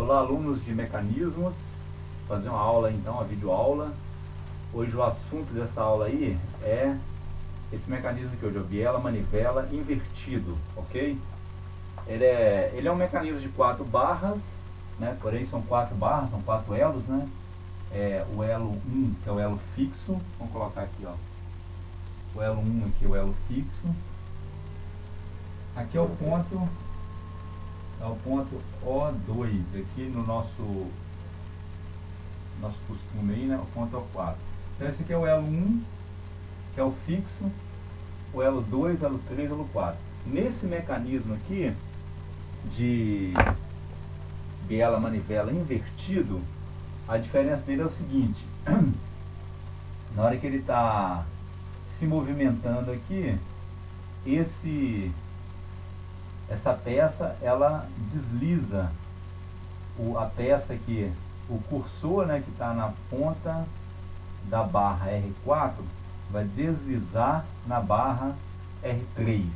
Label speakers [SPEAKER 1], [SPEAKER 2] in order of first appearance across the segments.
[SPEAKER 1] Olá, alunos de mecanismos, fazer uma aula então, uma videoaula. Hoje o assunto dessa aula aí é esse mecanismo aqui, de biela, manivela, invertido, ok? Ele é um mecanismo de 4 barras, né? Porém são 4 barras, são 4 elos, né? O elo 1, que é o elo fixo, vamos colocar aqui, ó. O elo 1 aqui, o elo fixo. Aqui é o ponto O2, aqui no nosso costume aí, né? O ponto O4. Então esse aqui é o elo 1, que é o fixo, o elo 2, elo 3, elo 4. Nesse mecanismo aqui de biela, manivela invertido, a diferença dele é o seguinte: na hora que ele está se movimentando aqui, essa peça ela desliza a peça aqui, o cursor, né, que está na ponta da barra R4 vai deslizar na barra R3.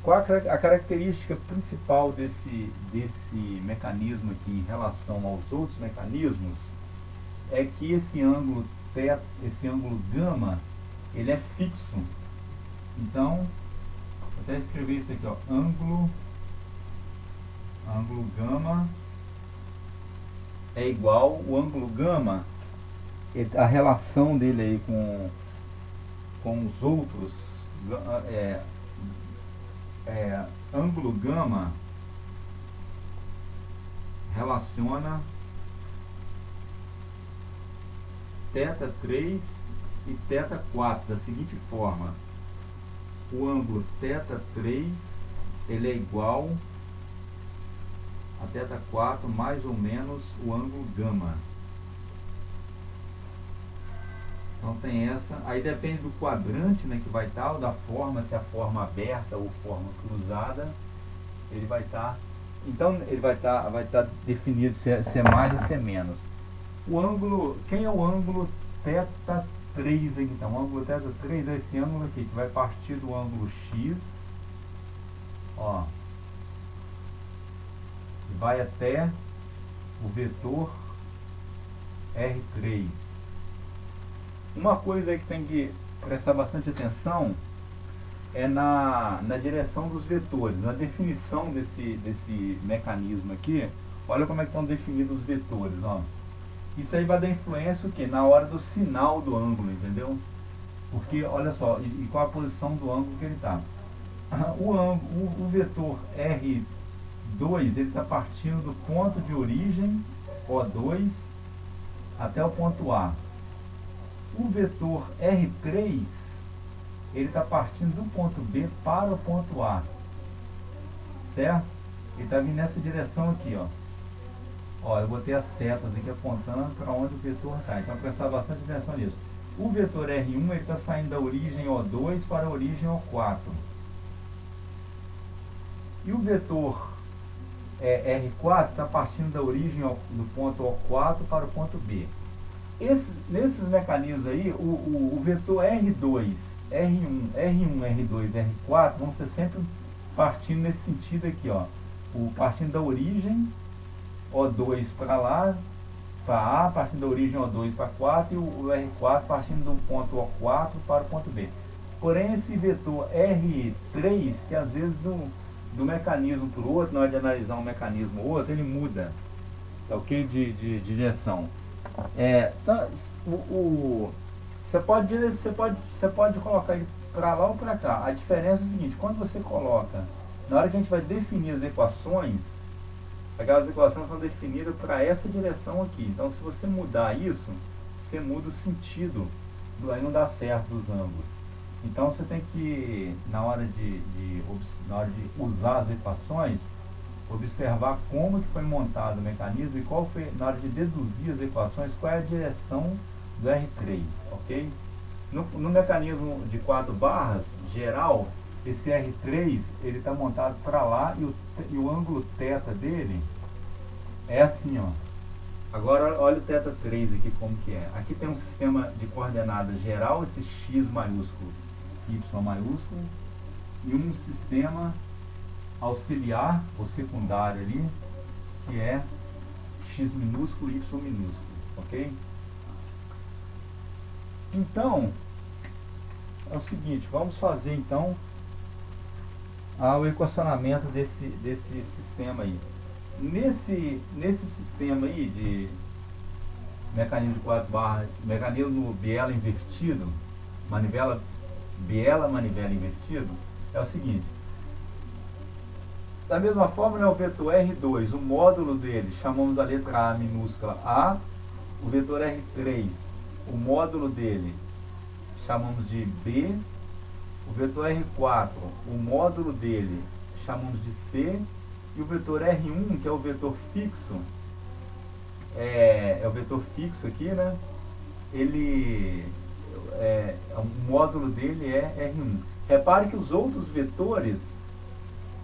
[SPEAKER 1] Qual a característica principal desse mecanismo aqui em relação aos outros mecanismos? É que esse ângulo gama, ele é fixo. Então, vou até escrever isso aqui, ó, ângulo gama é igual, o ângulo gama, a relação dele aí com os outros, ângulo gama relaciona θ 3 e θ 4 da seguinte forma: o ângulo θ 3 ele é igual a θ 4 mais ou menos o ângulo gama. Então tem essa, aí depende do quadrante, né, que vai estar, ou da forma, se é a forma aberta ou forma cruzada, ele vai estar, então ele vai estar definido se é mais ou se é menos. O ângulo, quem é o ângulo θ 3 aqui então? O ângulo θ 3 é esse ângulo aqui, que vai partir do ângulo X, ó, e vai até o vetor R3. Uma coisa aí que tem que prestar bastante atenção é na direção dos vetores, na definição desse mecanismo aqui. Olha como é que estão definidos os vetores, ó. Isso aí vai dar influência o quê? Na hora do sinal do ângulo, entendeu? Porque, olha só, e qual a posição do ângulo que ele está. O vetor R2, ele está partindo do ponto de origem, O2, até o ponto A. O vetor R3, ele está partindo do ponto B para o ponto A, certo? Ele está vindo nessa direção aqui, ó. Ó, eu botei as setas aqui apontando para onde o vetor está. Então, prestar bastante atenção nisso. O vetor R1, ele está saindo da origem O2 para a origem O4. E o vetor R4 está partindo da origem do ponto O4 para o ponto B. Nesses mecanismos aí, o vetor R2, R1, R2, R4 vão ser sempre partindo nesse sentido aqui, ó. Partindo da origem O2 para lá, para A, partindo da origem O2 para 4, e o R4 partindo do ponto O4 para o ponto B. Porém, esse vetor R3, que às vezes do mecanismo para o outro, na hora de analisar um mecanismo ou outro, ele muda, tá, ok? De direção. Então, você pode colocar ele para lá ou para cá. A diferença é o seguinte: quando você coloca, na hora que a gente vai definir as equações, aquelas equações são definidas para essa direção aqui. Então, se você mudar isso, você muda o sentido, aí não dá certo dos ângulos. Então, você tem que, na hora de usar as equações, observar como que foi montado o mecanismo e qual foi, na hora de deduzir as equações, qual é a direção do R3, ok? No mecanismo de 4 barras, geral, esse R3, ele está montado para lá e o ângulo θ dele é assim, ó. Agora, olha o θ 3 aqui como que é. Aqui tem um sistema de coordenadas geral, esse X maiúsculo, Y maiúsculo, e um sistema auxiliar ou secundário ali, que é x minúsculo e y minúsculo, ok? Então, é o seguinte, vamos fazer então o equacionamento desse sistema aí. Nesse sistema aí de mecanismo de 4 barras, mecanismo biela invertido, biela manivela invertido, é o seguinte. Da mesma forma, né, o vetor R2, o módulo dele, chamamos a letra A minúscula A. O vetor R3, o módulo dele, chamamos de B. O vetor R4, o módulo dele, chamamos de C. E o vetor R1, que é o vetor fixo, é o vetor fixo aqui, né? O módulo dele é R1. Repare que os outros vetores,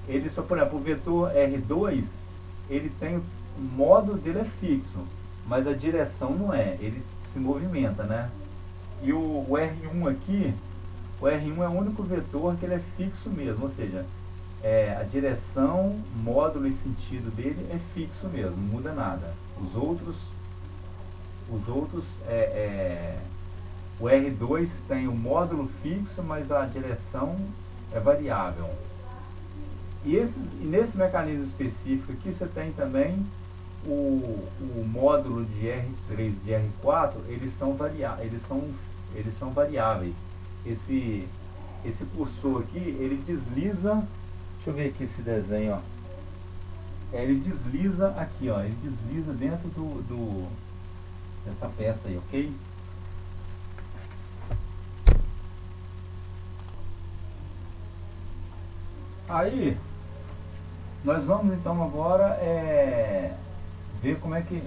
[SPEAKER 1] ele só, por exemplo, o vetor R2, ele tem, o módulo dele é fixo, mas a direção não é, ele se movimenta, né? E o R1 aqui, o R1 é o único vetor que ele é fixo mesmo, ou seja, a direção, módulo e sentido dele é fixo mesmo, não muda nada. Os outros o R2 tem o módulo fixo, mas a direção é variável. E nesse mecanismo específico aqui você tem também o módulo de R3 e de R4, eles são variáveis. Esse cursor aqui, ele desliza, deixa eu ver aqui esse desenho, ó. Ele desliza aqui, ó, ele desliza dentro dessa peça aí, ok? Aí, nós vamos então agora ver como é que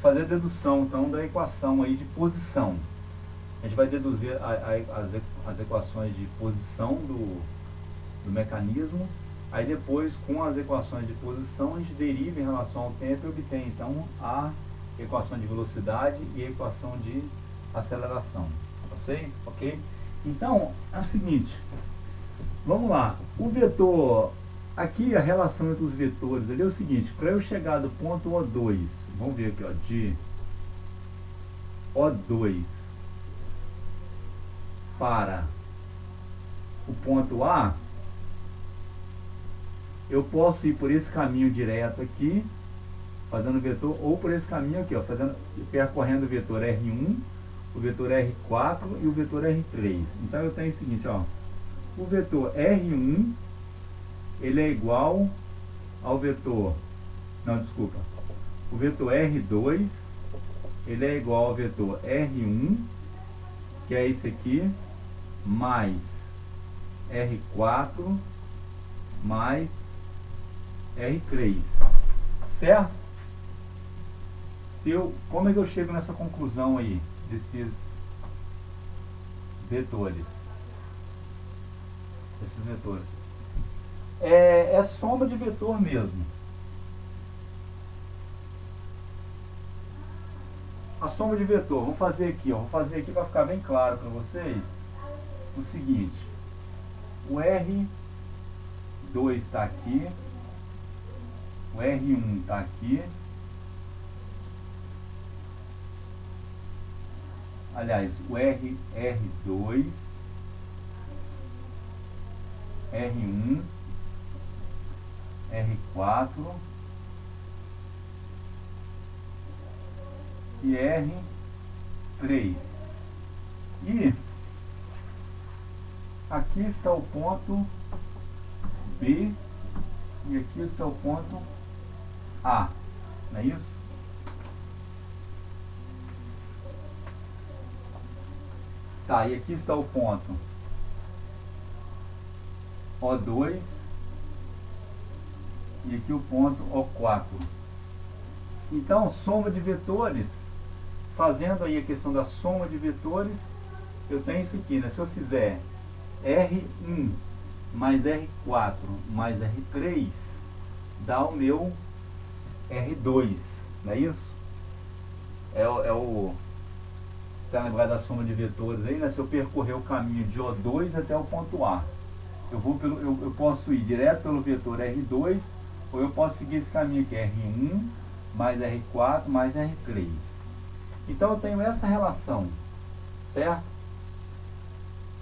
[SPEAKER 1] fazer a dedução então da equação aí de posição. A gente vai deduzir as equações de posição do mecanismo. Aí depois, com as equações de posição, a gente deriva em relação ao tempo e obtém então a equação de velocidade e a equação de aceleração. Ok? Então, é o seguinte, vamos lá. O vetor, aqui a relação entre os vetores ali é o seguinte, para eu chegar do ponto O2, vamos ver aqui, ó, de O2 para o ponto A, eu posso ir por esse caminho direto aqui, fazendo o vetor, ou por esse caminho aqui, ó, percorrendo o vetor R1, o vetor R4 e o vetor R3. Então eu tenho o seguinte, ó, o vetor R1, ele é igual ao vetor, o vetor R2, ele é igual ao vetor R1, que é esse aqui, mais R4, mais R3, certo? Como é que eu chego nessa conclusão aí, desses vetores? É soma de vetor mesmo. A soma de vetor, vamos fazer aqui, ó, para ficar bem claro para vocês, o seguinte, o R2 está aqui, o R1 está aqui, aliás, o R2, R1, R4 e R3. E aqui está o ponto B e aqui está o ponto A, não é isso? Tá, e aqui está o ponto O2 e aqui o ponto O4. Então, soma de vetores, fazendo aí a questão da soma de vetores, eu tenho isso aqui, né? Se eu fizer R1 mais R4 mais R3, dá o meu R2, não é isso? Tá lembrado da soma de vetores aí, né? Se eu percorrer o caminho de O2 até o ponto A, eu posso ir direto pelo vetor R2, ou eu posso seguir esse caminho aqui, R1 mais R4 mais R3. Então eu tenho essa relação, certo?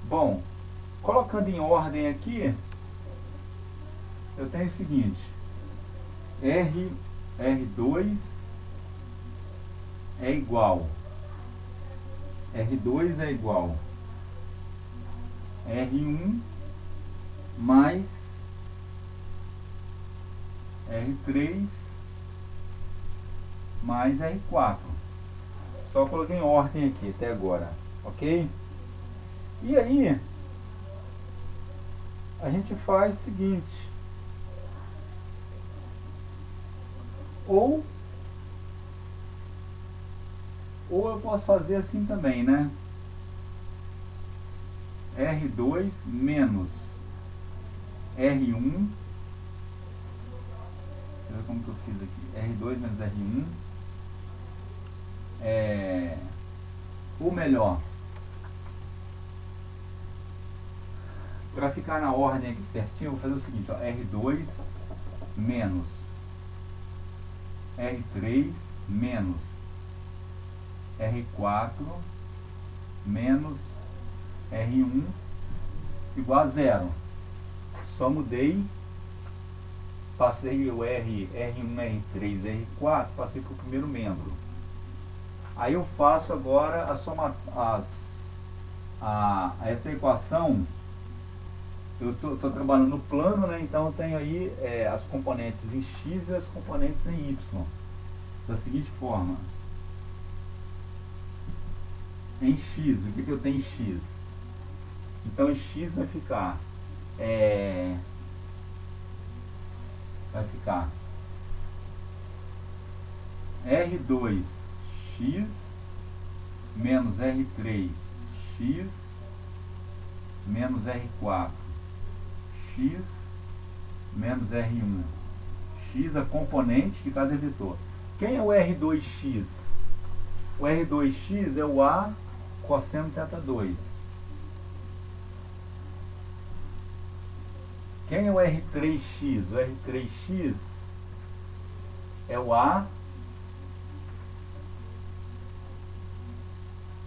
[SPEAKER 1] Bom, colocando em ordem aqui, eu tenho o seguinte: R2 é igual R1 mais R3 mais R4. Só coloquei em ordem aqui até agora, ok? E aí a gente faz o seguinte: ou eu posso fazer assim também, né? R2 menos R1. Deixa eu ver como que eu fiz aqui. R2 menos R1. Ou melhor, para ficar na ordem aqui certinho, eu vou fazer o seguinte, ó, R2 menos R3 menos R4 menos R1 igual a zero. Só mudei, passei o R1, R3, R4, passei para o primeiro membro. Aí eu faço agora essa equação. Eu estou trabalhando no plano, né? Então eu tenho aí as componentes em x e as componentes em y. Da seguinte forma: em x, o que eu tenho em x? Então em x vai ficar R2x menos R3x menos R4x menos R1. X a componente de cada vetor. Quem é o R2x? O R2x é o A cosseno θ2. Quem é o R3x? O R3x é o A.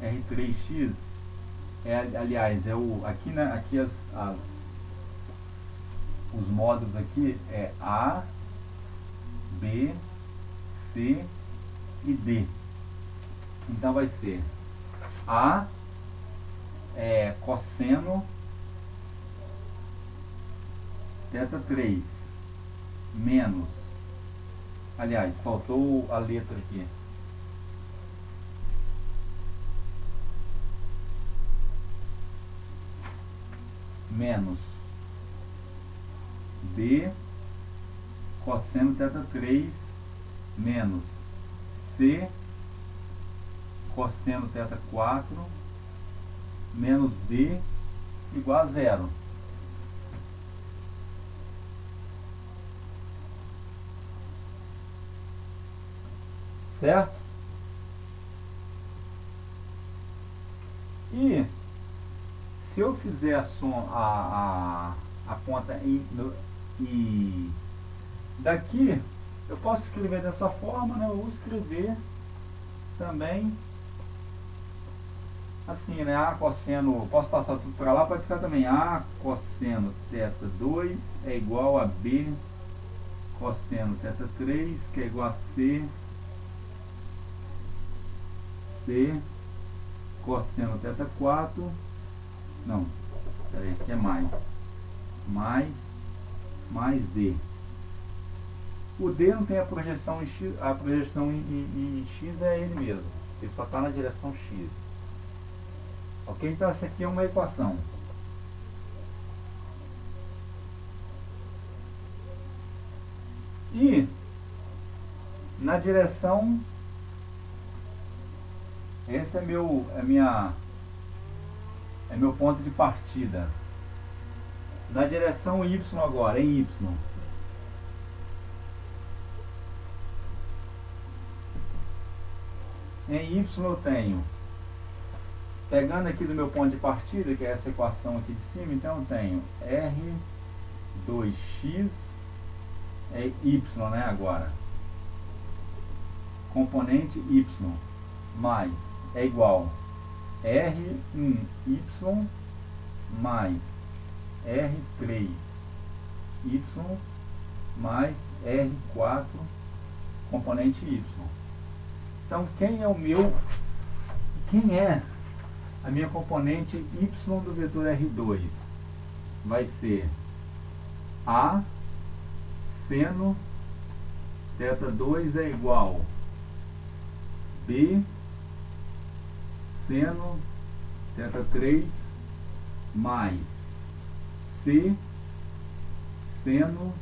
[SPEAKER 1] R3x aliás, é o aqui, né? Aqui os módulos aqui é A, B, C e D. Então vai ser A cosseno θ3 menos, aliás, faltou a letra aqui, menos B cosseno θ3 menos C cosseno θ4 menos D igual a zero. Certo? E se eu fizer a conta daqui, eu posso escrever dessa forma, né? Eu vou escrever também assim, né? A cosseno, posso passar tudo para lá, pode ficar também A cosseno θ2 é igual a B cosseno θ3, que é igual a C cosseno θ4, não, peraí, aqui é mais D. O D não tem a projeção em X, a projeção em X é ele mesmo, ele só está na direção X. Ok? Então essa aqui é uma equação. E na direção, esse é meu ponto de partida. Na direção Y agora, em Y. Em Y eu tenho, pegando aqui do meu ponto de partida, que é essa equação aqui de cima, então eu tenho R2x é Y, né, agora. componente y mais é igual R1y mais R3y mais R4 componente y. Então quem é a minha componente y do vetor R2? Vai ser A seno θ2 é igual B seno θ3 mais C seno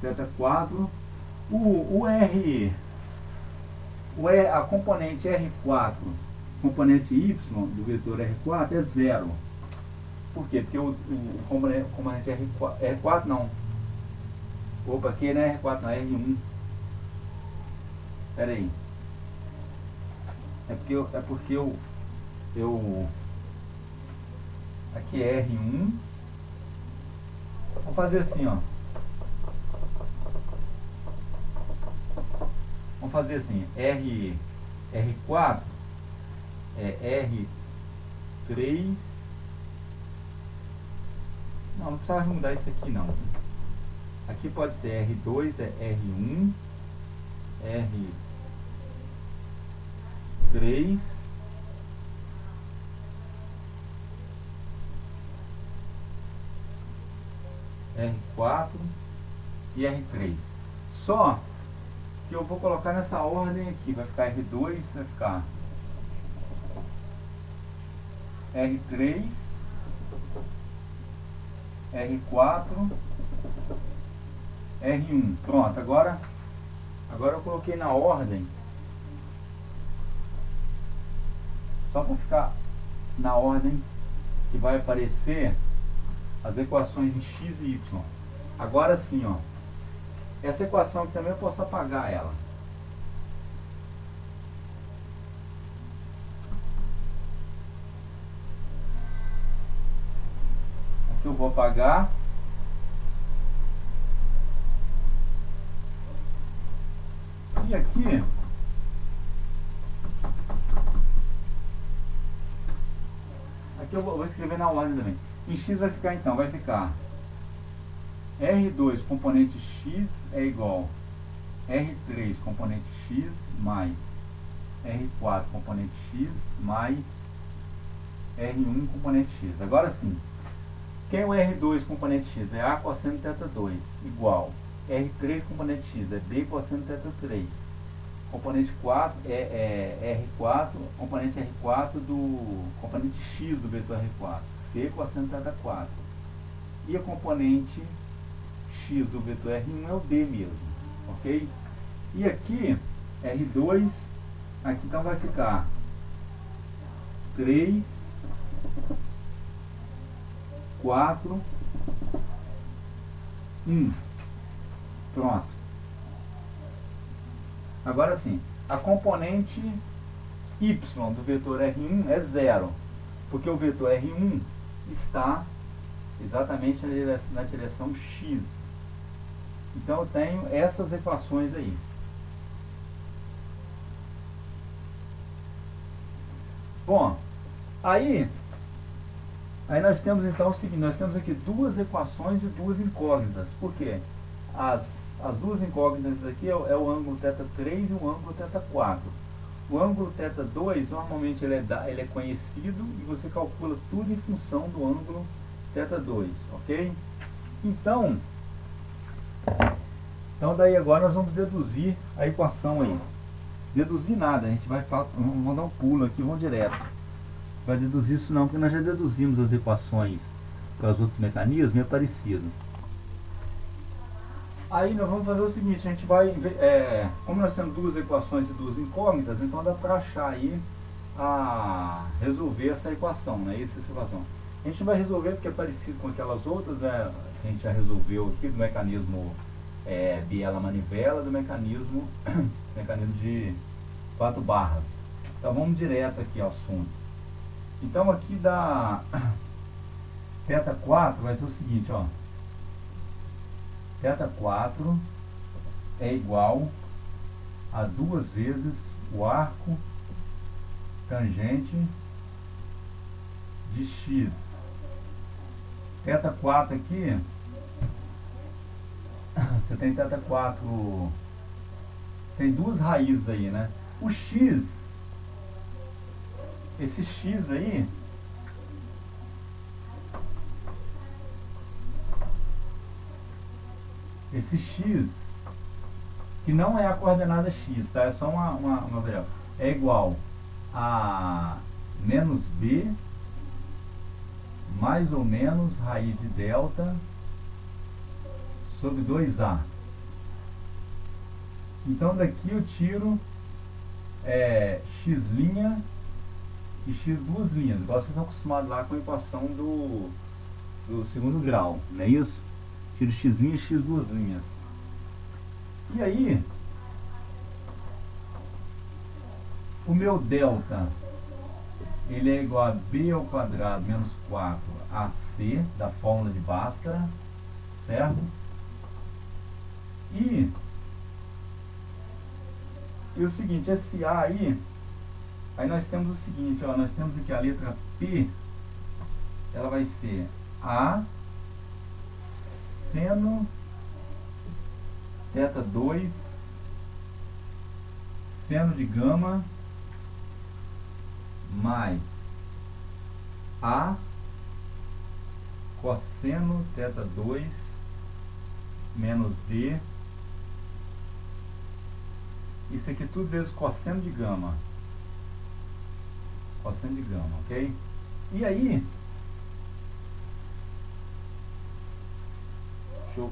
[SPEAKER 1] θ4. A componente R4, componente y do vetor R4 é zero. Por quê? Porque o componente R4 não. Opa, aqui não é R4 não, é R1. Espera aí. É porque eu aqui é R1. Vou fazer assim, ó. Vamos fazer assim, R4 é R3. Não precisava mudar isso aqui não. Aqui pode ser R2, é R1, R3, R4 e R3. Só que eu vou colocar nessa ordem aqui. Vai ficar R2, vai ficar R3, R4, R1. Pronto, agora eu coloquei na ordem, só para ficar na ordem que vai aparecer as equações em x e y. Agora sim, ó, essa equação aqui também eu posso apagar ela. Aqui eu vou apagar. E aqui eu vou escrever na ordem também. Em x vai ficar então, vai ficar R2 componente x é igual R3 componente x mais R4 componente x mais R1 componente x. Agora sim, quem é o R2 componente x? É A cosseno θ2 igual R3 componente x é B cosseno θ3. Componente 4 é R4, componente R4 do componente x do vetor R4, C cosseno θ4. E a componente x do vetor R1 é o D mesmo, ok? E aqui, R2, aqui então vai ficar 3, 4, 1. Pronto. Agora sim, a componente y do vetor R1 é zero, porque o vetor R1 está exatamente na direção x. Então eu tenho essas equações aí. Bom, aí nós temos então o seguinte, nós temos aqui duas equações e duas incógnitas. Por quê? As duas incógnitas aqui é o ângulo θ3 e o ângulo θ4. O ângulo θ2 normalmente ele é conhecido e você calcula tudo em função do ângulo θ2, ok? Então daí agora nós vamos deduzir a equação aí. Deduzir nada, a gente vamos dar um pulo aqui, vamos direto. Vai deduzir isso não, porque nós já deduzimos as equações para os outros mecanismos, é parecido. Aí nós vamos fazer o seguinte, a gente vai, como nós temos duas equações e duas incógnitas, então dá para achar aí, resolver essa equação, né? Essa equação. A gente vai resolver porque é parecido com aquelas outras, né? A gente já resolveu aqui do mecanismo biela-manivela, do mecanismo de 4 barras. Então vamos direto aqui ao assunto. Então aqui da θ4 vai ser o seguinte, ó. θ4 é igual a 2 vezes o arco tangente de x. θ4 aqui, você tem θ4, tem duas raízes aí, né? O x, esse x aí, esse x, que não é a coordenada x, tá? É só uma variável. É igual a menos b mais ou menos raiz de delta sobre 2a. Então daqui eu tiro x' e x duas linhas. Igual vocês estão acostumados lá com a equação do segundo grau, não é isso? Tiro x' e x duas linhas. E aí, o meu delta, ele é igual a b ao quadrado menos 4ac, da fórmula de Bhaskara, certo? E o seguinte, esse a aí nós temos o seguinte, ó, nós temos aqui a letra P, ela vai ser a seno θ2 seno de gama mais a cosseno θ2 menos d, isso aqui tudo vezes cosseno de gama, ok? E aí, deixa eu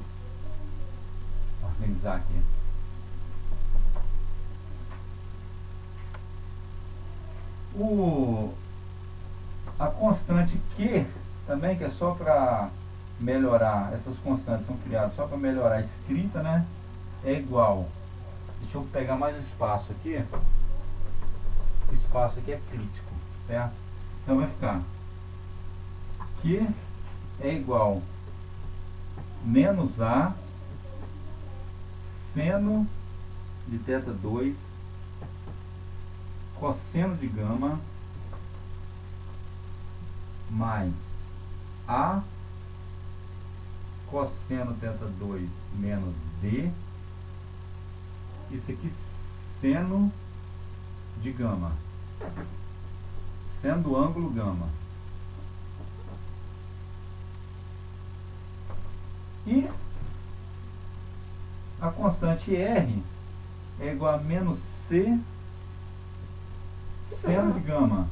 [SPEAKER 1] organizar aqui. A constante Q também, que é só para melhorar, essas constantes são criadas só para melhorar a escrita, né? É igual, deixa eu pegar mais espaço aqui, o espaço aqui é crítico, certo? Então vai ficar Q é igual menos a seno de θ2 cosseno de gama mais a cosseno θ2 menos d, isso aqui seno de gama, seno do ângulo gama. E a constante R é igual a menos C seno de gama.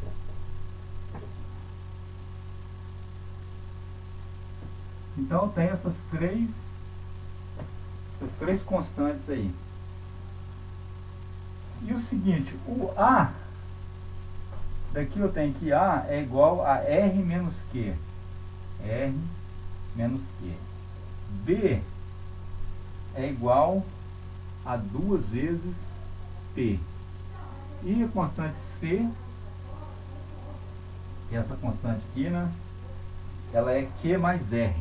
[SPEAKER 1] Então tem essas três constantes aí. E o seguinte, o A, daqui eu tenho que A é igual a R menos Q. R menos Q. B é igual a 2 vezes P. E a constante C, que é essa constante aqui, né? Ela é Q mais R.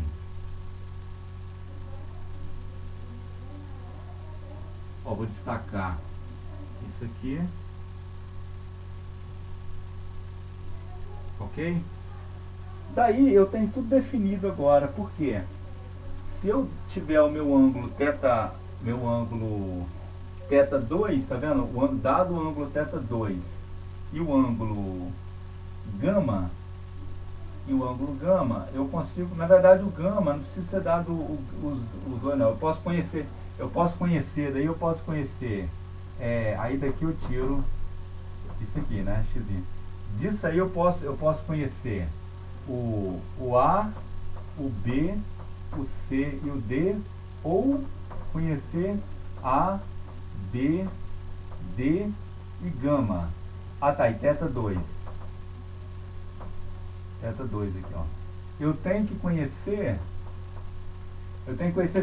[SPEAKER 1] Ó, vou destacar isso aqui. Ok? Daí eu tenho tudo definido agora. Por quê? Se eu tiver o meu ângulo θ2, tá vendo? Dado o ângulo θ2 e o ângulo gama, eu consigo, na verdade o gama não precisa ser dado os dois não, eu posso conhecer, daí eu posso conhecer, aí daqui eu tiro isso aqui, né, x. Disso aí eu posso conhecer o A, o B, o C e o D, ou conhecer A, B, D e gama. Ah tá, e θ2. θ2 aqui, ó. Eu tenho que conhecer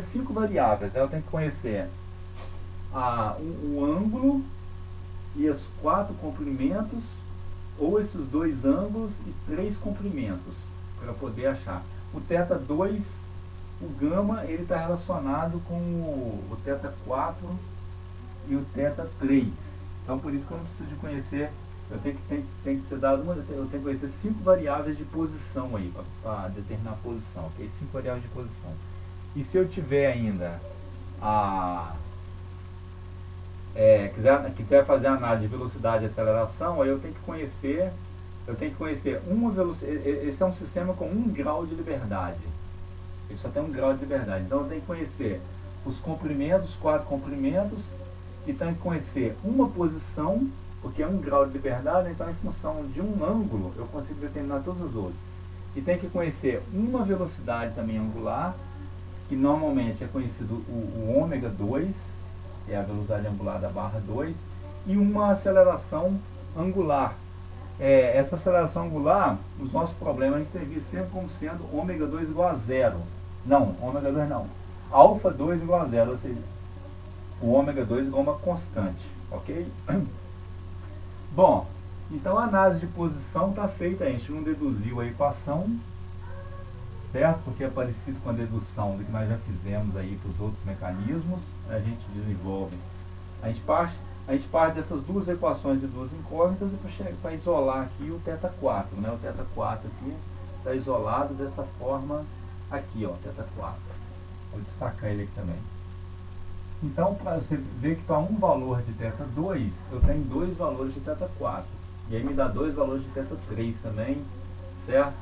[SPEAKER 1] 5 variáveis. Eu tenho que conhecer o ângulo e os 4 comprimentos, ou esses 2 ângulos e 3 comprimentos, para poder achar. O θ2, o gama, ele está relacionado com o θ4 e o θ3. Então por isso que eu não preciso de conhecer, tem que ser dado eu tenho que conhecer 5 variáveis de posição aí, para determinar a posição, ok? 5 variáveis de posição. E se eu tiver ainda quiser fazer a análise de velocidade e aceleração, aí eu tenho que conhecer uma velocidade. Esse é um sistema com 1 grau de liberdade. Ele só tem 1 grau de liberdade. Então eu tenho que conhecer os comprimentos, 4 comprimentos, e tenho que conhecer uma posição, porque é 1 grau de liberdade, então em função de um ângulo eu consigo determinar todos os outros. E tem que conhecer uma velocidade também angular, que normalmente é conhecido o ômega 2, que é a velocidade angular da barra 2, e uma aceleração angular. Essa aceleração angular, os nossos problemas, a gente tem visto sempre como sendo ômega 2 igual a 0. Não, ômega 2 não. Alfa 2 igual a 0, ou seja, o ômega 2 igual a uma constante, ok? Bom, então a análise de posição está feita, a gente não deduziu a equação, certo? Porque é parecido com a dedução do que nós já fizemos aí para os outros mecanismos. A gente desenvolve, a gente parte dessas duas equações de duas incógnitas para isolar aqui o θ4, né? O θ4 aqui está isolado dessa forma aqui, ó, θ4. Vou destacar ele aqui também. Então, para você ver que para um valor de θ2, eu tenho 2 valores de θ4. E aí me dá 2 valores de θ3 também, certo?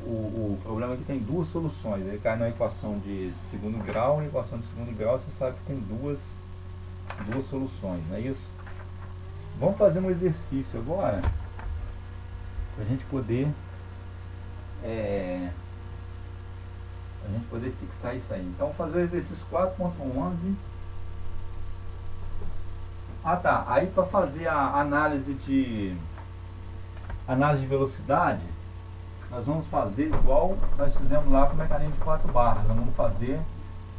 [SPEAKER 1] O problema é que tem 2 soluções. Ele cai na equação de segundo grau, na equação de segundo grau você sabe que tem duas soluções, não é isso? Vamos fazer um exercício agora, para a gente poder fixar isso aí. Então, vou fazer o exercício 4.11. Tá. Aí, para fazer a análise de velocidade, nós vamos fazer igual nós fizemos lá com o mecanismo de 4 barras. Nós vamos fazer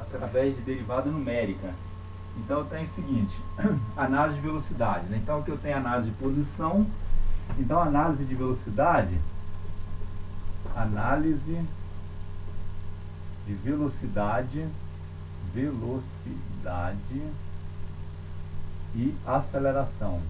[SPEAKER 1] através de derivada numérica. Então, eu tenho o seguinte, análise de velocidade, né? Então, aqui eu tenho análise de posição. Então, análise de velocidade e aceleração.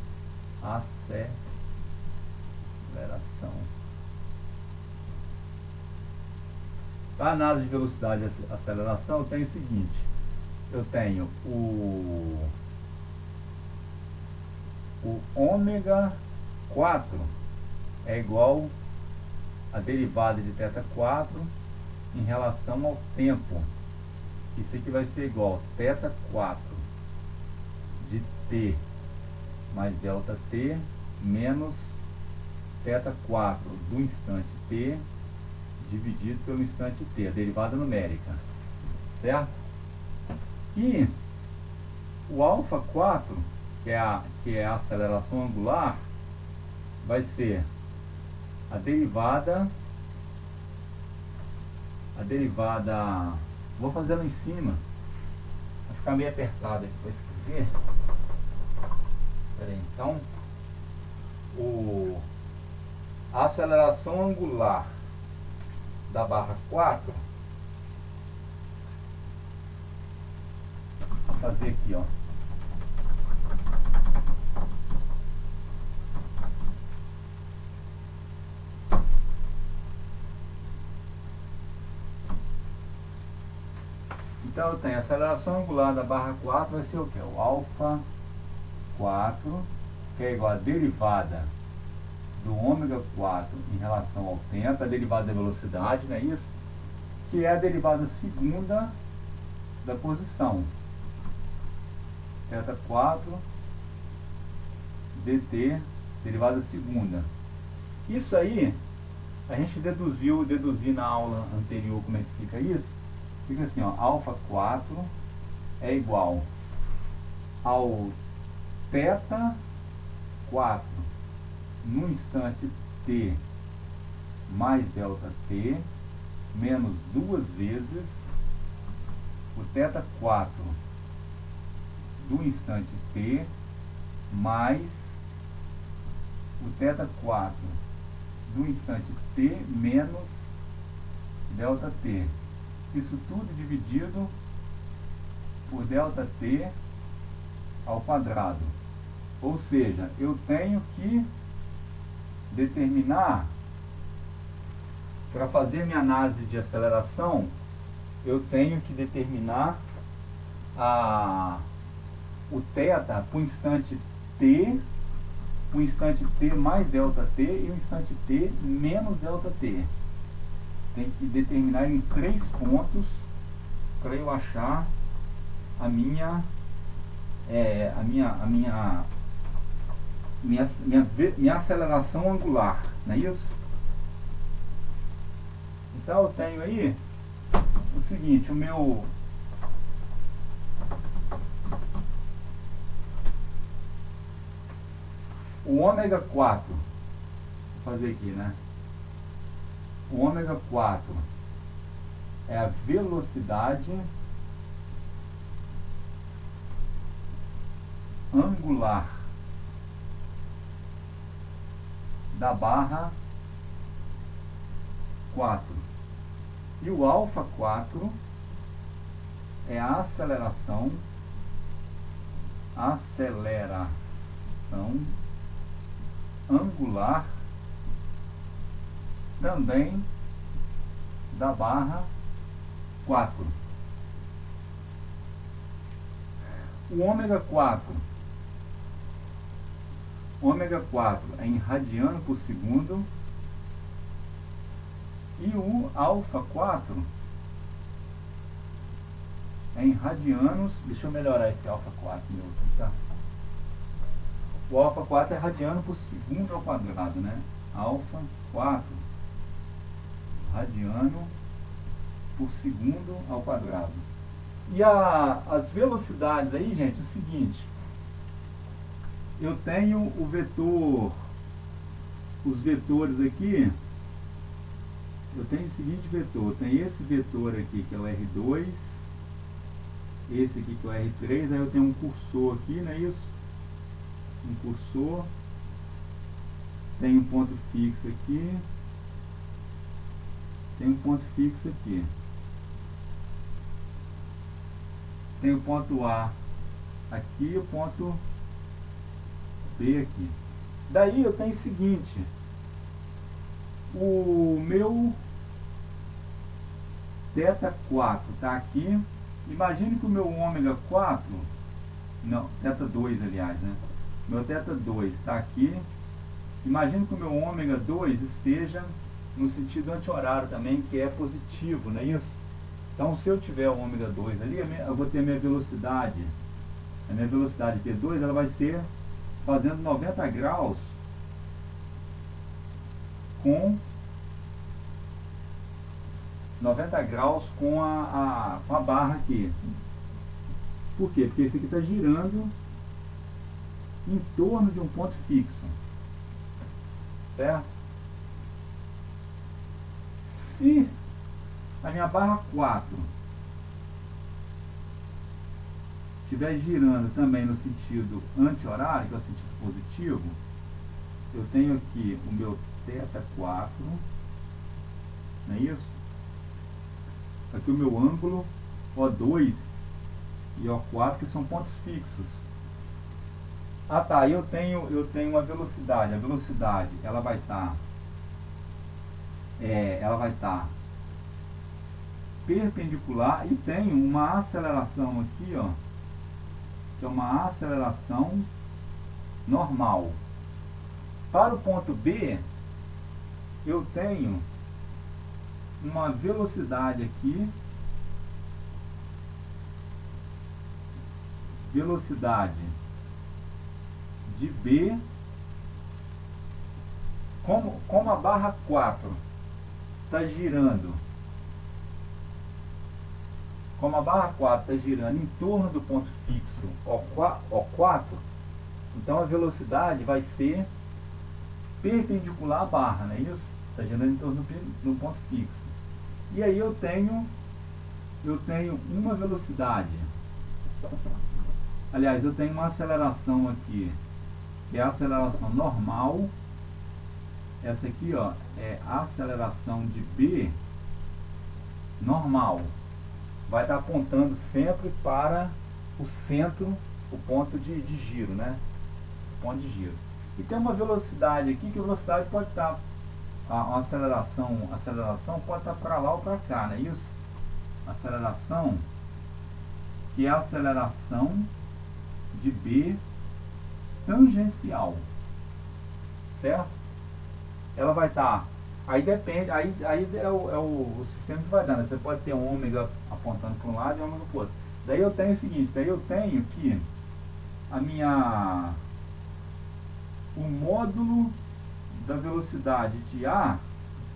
[SPEAKER 1] Para a análise de velocidade e aceleração, eu tenho o seguinte, eu tenho o ômega 4 é igual a derivada de θ4 em relação ao tempo. Isso aqui vai ser igual a θ4 de t mais delta t menos θ4 do instante t dividido pelo instante t, a derivada numérica, certo? E o alfa 4, que é a aceleração angular, vai ser a derivada, vou fazer lá em cima, vai ficar meio apertado aqui para escrever. Peraí, então, a aceleração angular da barra 4, vou fazer aqui, ó. Então eu tenho a aceleração angular da barra 4 vai ser o que? O alfa 4, que é igual a derivada do ômega 4 em relação ao tempo, a derivada da velocidade, não é isso? Que é a derivada segunda da posição. θ4 dt, derivada segunda. Isso aí, a gente deduzi na aula anterior como é que fica isso. Fica assim, ó, alfa 4 é igual ao θ4 no instante t mais delta t menos 2 vezes o θ4 do instante t mais o θ4 do instante t menos delta t. Isso tudo dividido por delta t ao quadrado. Ou seja, eu tenho que determinar, para fazer minha análise de aceleração, eu tenho que determinar o θ para o instante t mais ΔT e o instante t menos ΔT. Tem que determinar em 3 pontos para eu achar a minha aceleração angular, não é isso? Então eu tenho aí o seguinte, o ômega 4, vou fazer aqui, né? O ômega 4 é a velocidade angular da barra 4. E o alfa 4 é a aceleração angular também da barra 4. O ômega 4 é em radiano por segundo e o alfa 4 é em radianos. Deixa eu melhorar esse alfa 4 meu aqui, tá? O alfa 4 é radiano por segundo ao quadrado, né? Alfa 4 radiano por segundo ao quadrado. E as velocidades aí, gente, é o seguinte. Eu tenho o vetor, os vetores aqui. Eu tenho o seguinte vetor. Tem esse vetor aqui que é o R2, esse aqui que é o R3. Aí eu tenho um cursor aqui, não é isso? Um cursor. Tem um ponto fixo aqui. Tem um ponto fixo aqui. Tem o ponto A aqui e o ponto B aqui. Daí eu tenho o seguinte. O meu θ4 está aqui. Imagine que o meu ômega 4, não, θ2 aliás, né? Meu θ2 está aqui. Imagine que o meu ômega 2 esteja no sentido anti-horário também, que é positivo, não é isso? Então, se eu tiver o ômega 2 ali, eu vou ter a minha velocidade. A minha velocidade P2 ela vai ser fazendo 90 graus com 90 graus com a barra aqui. Por quê? Porque esse aqui está girando em torno de um ponto fixo. Certo? Se a minha barra 4 estiver girando também no sentido anti-horário, que é o sentido positivo, eu tenho aqui o meu θ4, não é isso? Aqui o meu ângulo O2 e O4, que são pontos fixos. Ah tá, eu tenho uma velocidade. A velocidade ela vai estar perpendicular e tem uma aceleração aqui, ó, que é uma aceleração normal. Para o ponto B, eu tenho uma velocidade aqui, velocidade de B, como a barra 4 está girando, como a barra 4 está girando em torno do ponto fixo O4, então a velocidade vai ser perpendicular à barra, não é isso? Está girando em torno do ponto fixo. E aí eu tenho uma velocidade, aliás, eu tenho uma aceleração aqui, que é a aceleração normal. Essa aqui, ó, é a aceleração de B normal. Vai estar apontando sempre para o centro o ponto de giro, né? Ponto de giro. E tem uma velocidade aqui, que a velocidade pode estar, a aceleração pode estar para lá ou para cá, não é isso? Aceleração, que é a aceleração de B tangencial, certo? Ela vai estar, aí depende, aí é o sistema que vai dando. Você pode ter um ômega apontando para um lado e ômega para o outro. Daí eu tenho o seguinte, daí eu tenho que o módulo da velocidade de A,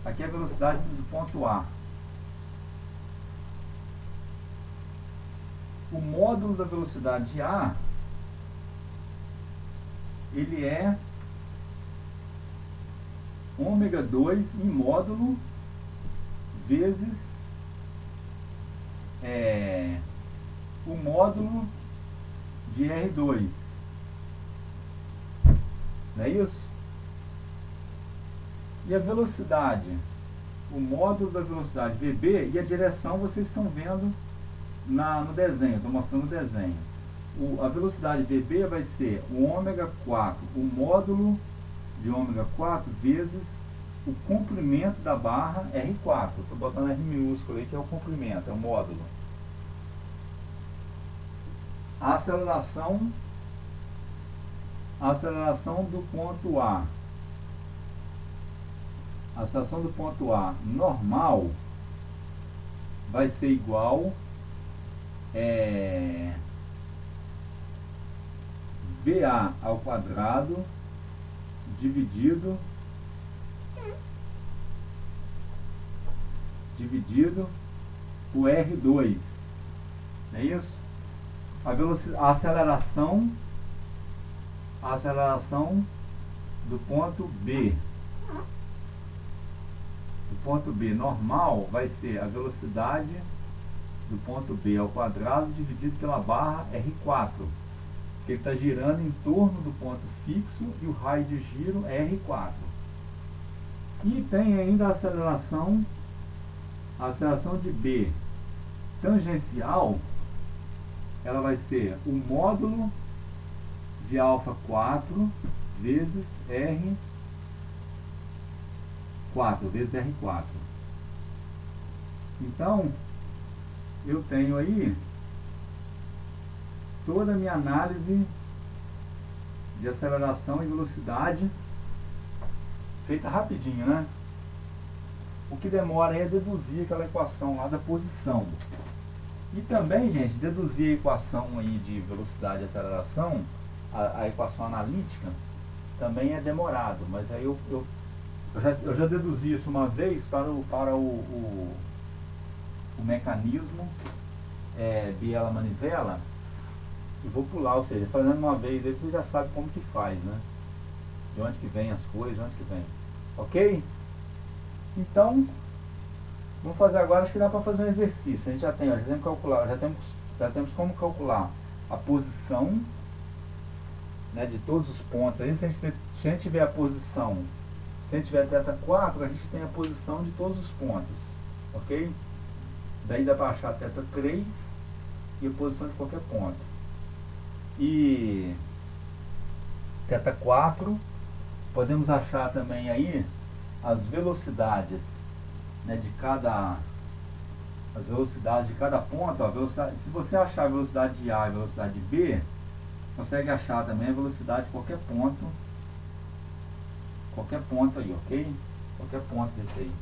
[SPEAKER 1] aqui é a velocidade do ponto A. O módulo da velocidade de A, ele é ômega 2 em módulo vezes o módulo de R2. Não é isso? E a velocidade, o módulo da velocidade VB, e a direção vocês estão vendo no desenho, estou mostrando o desenho. A velocidade VB vai ser o ômega 4, o módulo de ômega 4 vezes o comprimento da barra R4. Estou botando R minúsculo aí, que é o comprimento, é o módulo. A aceleração do ponto A. A aceleração do ponto A normal vai ser igual VA ao quadrado dividido por R2. É isso? A aceleração do ponto B. O ponto B normal vai ser a velocidade do ponto B ao quadrado dividido pela barra R4. Porque ele está girando em torno do ponto fixo e o raio de giro é R4. E tem ainda a aceleração de B tangencial. Ela vai ser o módulo de alfa 4 vezes R4. Então, eu tenho aí toda a minha análise de aceleração e velocidade feita rapidinho, né? O que demora aí é deduzir aquela equação lá da posição. E também, gente, deduzir a equação aí de velocidade e aceleração, a equação analítica, também é demorado. Mas aí eu já deduzi isso uma vez para o mecanismo biela-manivela. E vou pular, ou seja, fazendo uma vez aí você já sabe como que faz, né? De onde que vem as coisas, de onde que vem. Ok? Então, vamos fazer agora, acho que dá para fazer um exercício. A gente já tem, já temos como calcular a posição, né, de todos os pontos. Aí, se a gente tiver a posição, se a gente tiver θ 4, a gente tem a posição de todos os pontos. Ok? Daí dá para achar θ 3 e a posição de qualquer ponto. E θ 4, podemos achar também aí as velocidades, né, de cada ponto. Se você achar a velocidade de A e a velocidade de B, consegue achar também a velocidade de qualquer ponto aí, ok? Qualquer ponto desse aí.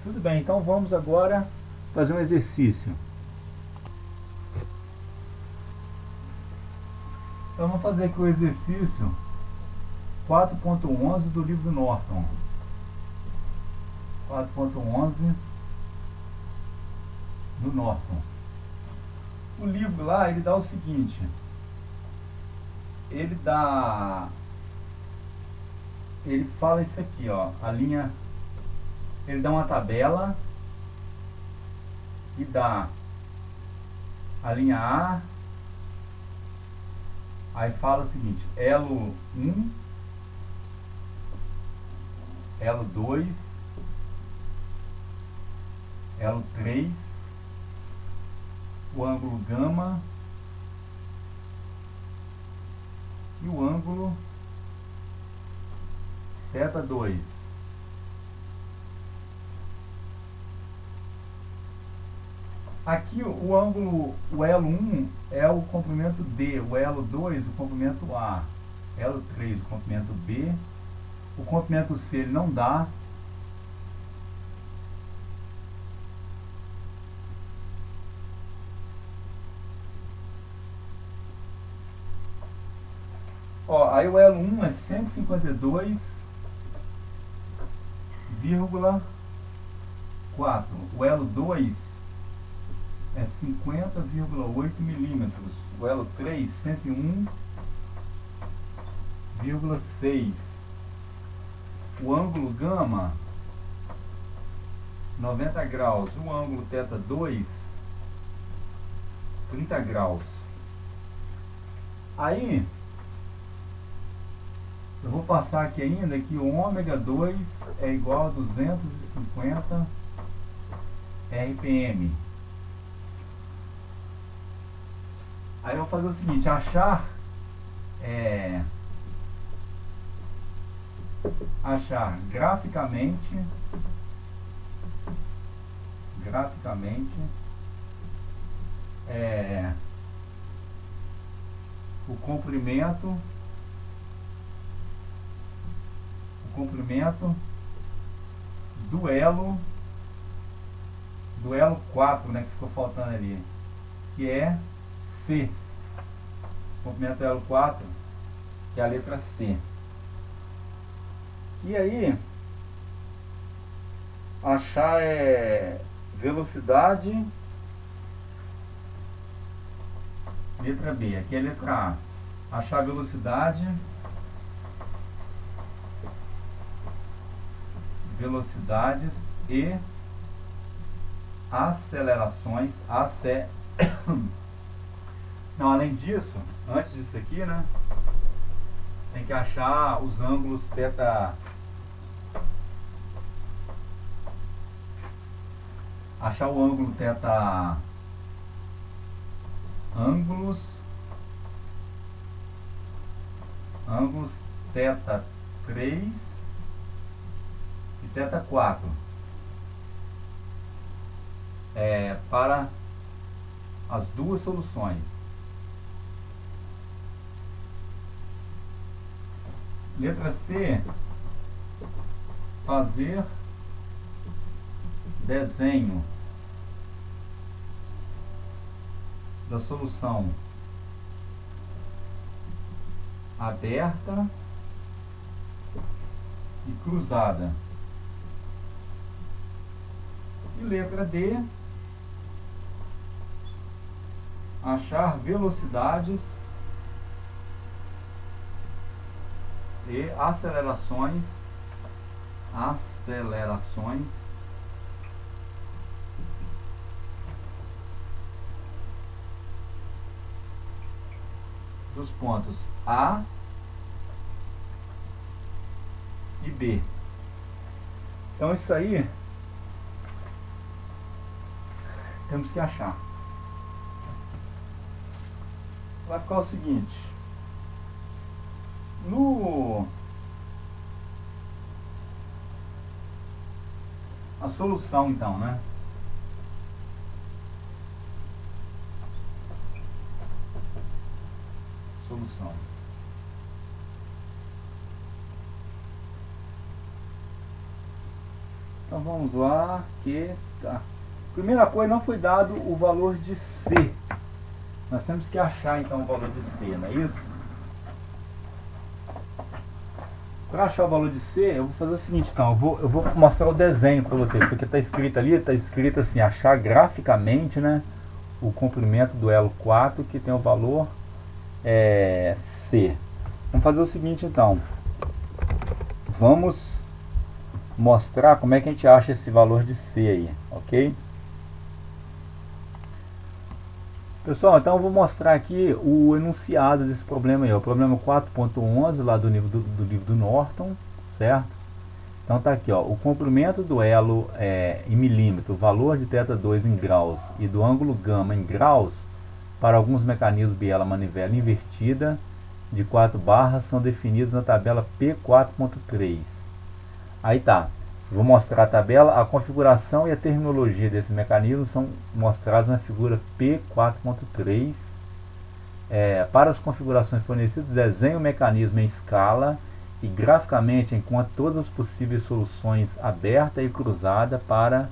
[SPEAKER 1] Tudo bem, então vamos agora fazer um exercício. Então vamos fazer aqui o exercício 4.11 do livro Norton. 4.11 do Norton. O livro lá, ele dá o seguinte. Ele fala isso aqui, ó, ele dá uma tabela e dá a linha A, aí fala o seguinte: elo 1, elo 2, elo 3, o ângulo gama e o ângulo θ2. Aqui o ângulo, o elo 1 é o comprimento D, o elo 2 o comprimento A, elo 3 o comprimento B, o comprimento C ele não dá. Ó, aí o elo 1 é 152,4. O elo 2 é 50,8 milímetros. O elo 3, 101,6. O ângulo gama, 90 graus. O ângulo θ2, 30 graus. Aí, eu vou passar aqui ainda que o ômega 2 é igual a 250 RPM. Aí eu vou fazer o seguinte, achar graficamente o comprimento do elo 4, né, que ficou faltando ali, que é C. Comprimento do elo 4, que é a letra C. E aí, achar velocidade, letra B. Aqui é a letra A. Achar velocidades e acelerações. Não, além disso, antes disso aqui, né, tem que achar os ângulos θ. Achar o ângulo θ. Ângulos θ3 e θ4 para as duas soluções. Letra C, fazer desenho da solução aberta e cruzada. E letra D, achar velocidades e acelerações dos pontos A e B. Então isso aí temos que achar. Vai ficar o seguinte: a solução, então, né? Solução. Então vamos lá, que tá. Primeira coisa, não foi dado o valor de C. Nós temos que achar então o valor de C, não é isso? Para achar o valor de C, eu vou fazer o seguinte, então, eu vou mostrar o desenho para vocês, porque está escrito ali, está escrito assim, achar graficamente, né, o comprimento do elo 4, que tem o valor C. Vamos fazer o seguinte, então, vamos mostrar como é que a gente acha esse valor de C aí, ok? Pessoal, então eu vou mostrar aqui o enunciado desse problema aí, o problema 4.11 lá do livro do Norton, certo? Então tá aqui, ó, o comprimento do elo em milímetro, o valor de θ2 em graus e do ângulo gama em graus para alguns mecanismos biela manivela invertida de 4 barras são definidos na tabela P4.3. Aí tá, vou mostrar a tabela, a configuração e a terminologia desse mecanismo são mostrados na figura P4.3. Para as configurações fornecidas, desenhe o mecanismo em escala e graficamente encontre todas as possíveis soluções aberta e cruzada para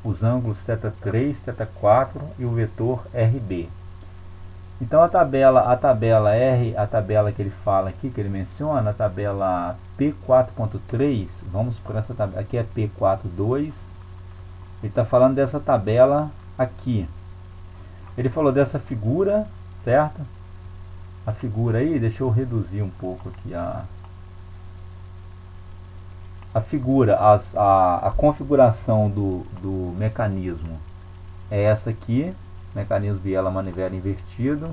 [SPEAKER 1] os ângulos θ3, θ4 e o vetor RB. Então a tabela R, a tabela que ele fala aqui, que ele menciona, a tabela P4.3, vamos para essa tabela, aqui é P42, ele está falando dessa tabela aqui. Ele falou dessa figura, certo? A figura aí, deixa eu reduzir um pouco aqui a figura, a configuração do mecanismo é essa aqui, mecanismo biela manivela invertido,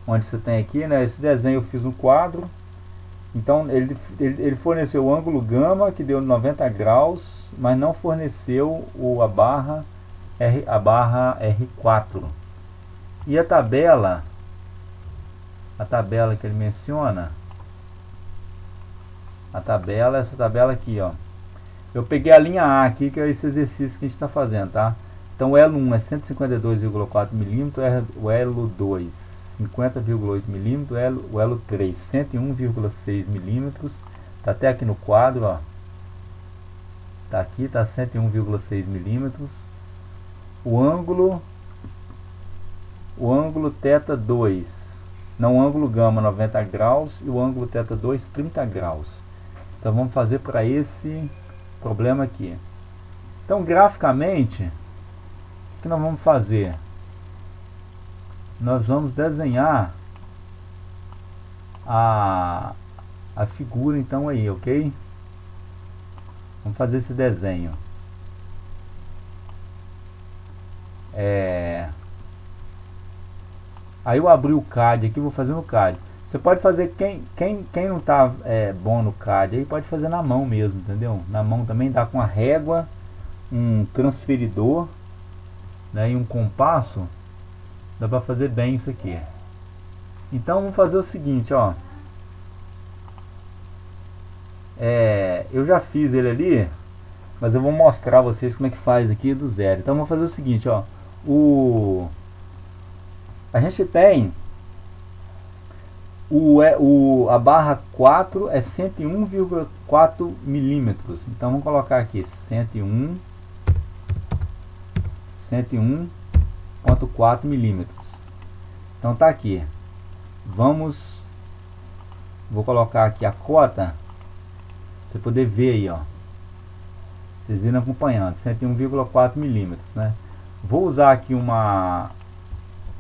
[SPEAKER 1] onde você tem aqui, né, esse desenho eu fiz um quadro. Então ele forneceu o ângulo gama, que deu 90 graus, mas não forneceu a barra R4. E a tabela que ele menciona, essa tabela aqui, ó. Eu peguei a linha A aqui, que é esse exercício que a gente está fazendo, tá? Então o elo 1 é 152,4 mm, o elo 2 50,8 mm, o elo 3 101,6 mm. Tá até aqui no quadro, ó. Tá aqui, tá 101,6 mm. O ângulo θ2, não, o ângulo gama 90 graus e o ângulo θ2 30 graus. Então vamos fazer para esse problema aqui. Então graficamente, o que nós vamos fazer? Nós vamos desenhar a figura então aí, ok? Vamos fazer esse desenho. Aí eu abri o CAD aqui, vou fazer no CAD. Você pode fazer, quem não está bom no CAD aí, pode fazer na mão mesmo, entendeu? Na mão também dá com a régua, um transferidor, né, e um compasso, dá para fazer bem isso aqui. Então vamos fazer o seguinte, ó. Eu já fiz ele ali, mas eu vou mostrar a vocês como é que faz aqui do zero. Então vamos fazer o seguinte, ó. A gente tem a barra 4 é 101,4 milímetros. Então vamos colocar aqui 101,4 milímetros. Então tá aqui. Vou colocar aqui a cota, você poder ver aí, ó. Vocês viram acompanhando, 101,4 milímetros, né? Vou usar aqui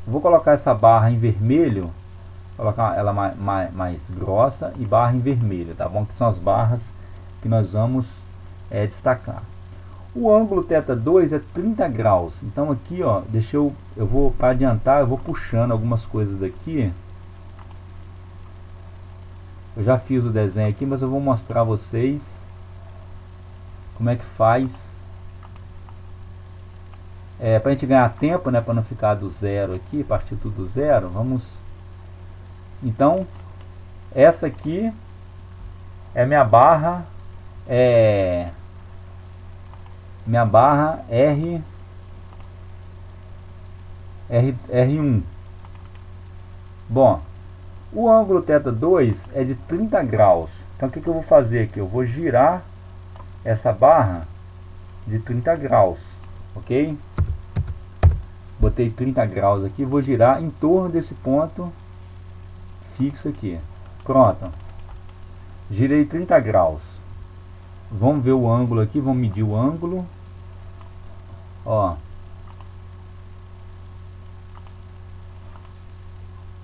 [SPEAKER 1] vou colocar essa barra em vermelho, colocar ela mais grossa e barra em vermelho, tá bom? Que são as barras que nós vamos destacar. O ângulo θ2 é 30 graus. Então aqui, ó, eu vou, para adiantar, eu vou puxando algumas coisas aqui. Eu já fiz o desenho aqui, mas eu vou mostrar a vocês como é que faz. Para a gente ganhar tempo, né, para não ficar do zero aqui, partir tudo do zero, vamos. Então, essa aqui é minha barra, R1. Bom, o ângulo θ2 é de 30 graus. Então o que eu vou fazer aqui? Eu vou girar essa barra de 30 graus, ok? Botei 30 graus aqui, vou girar em torno desse ponto fixo aqui. Pronto. Girei 30 graus. Vamos ver o ângulo aqui, vamos medir o ângulo. Ó.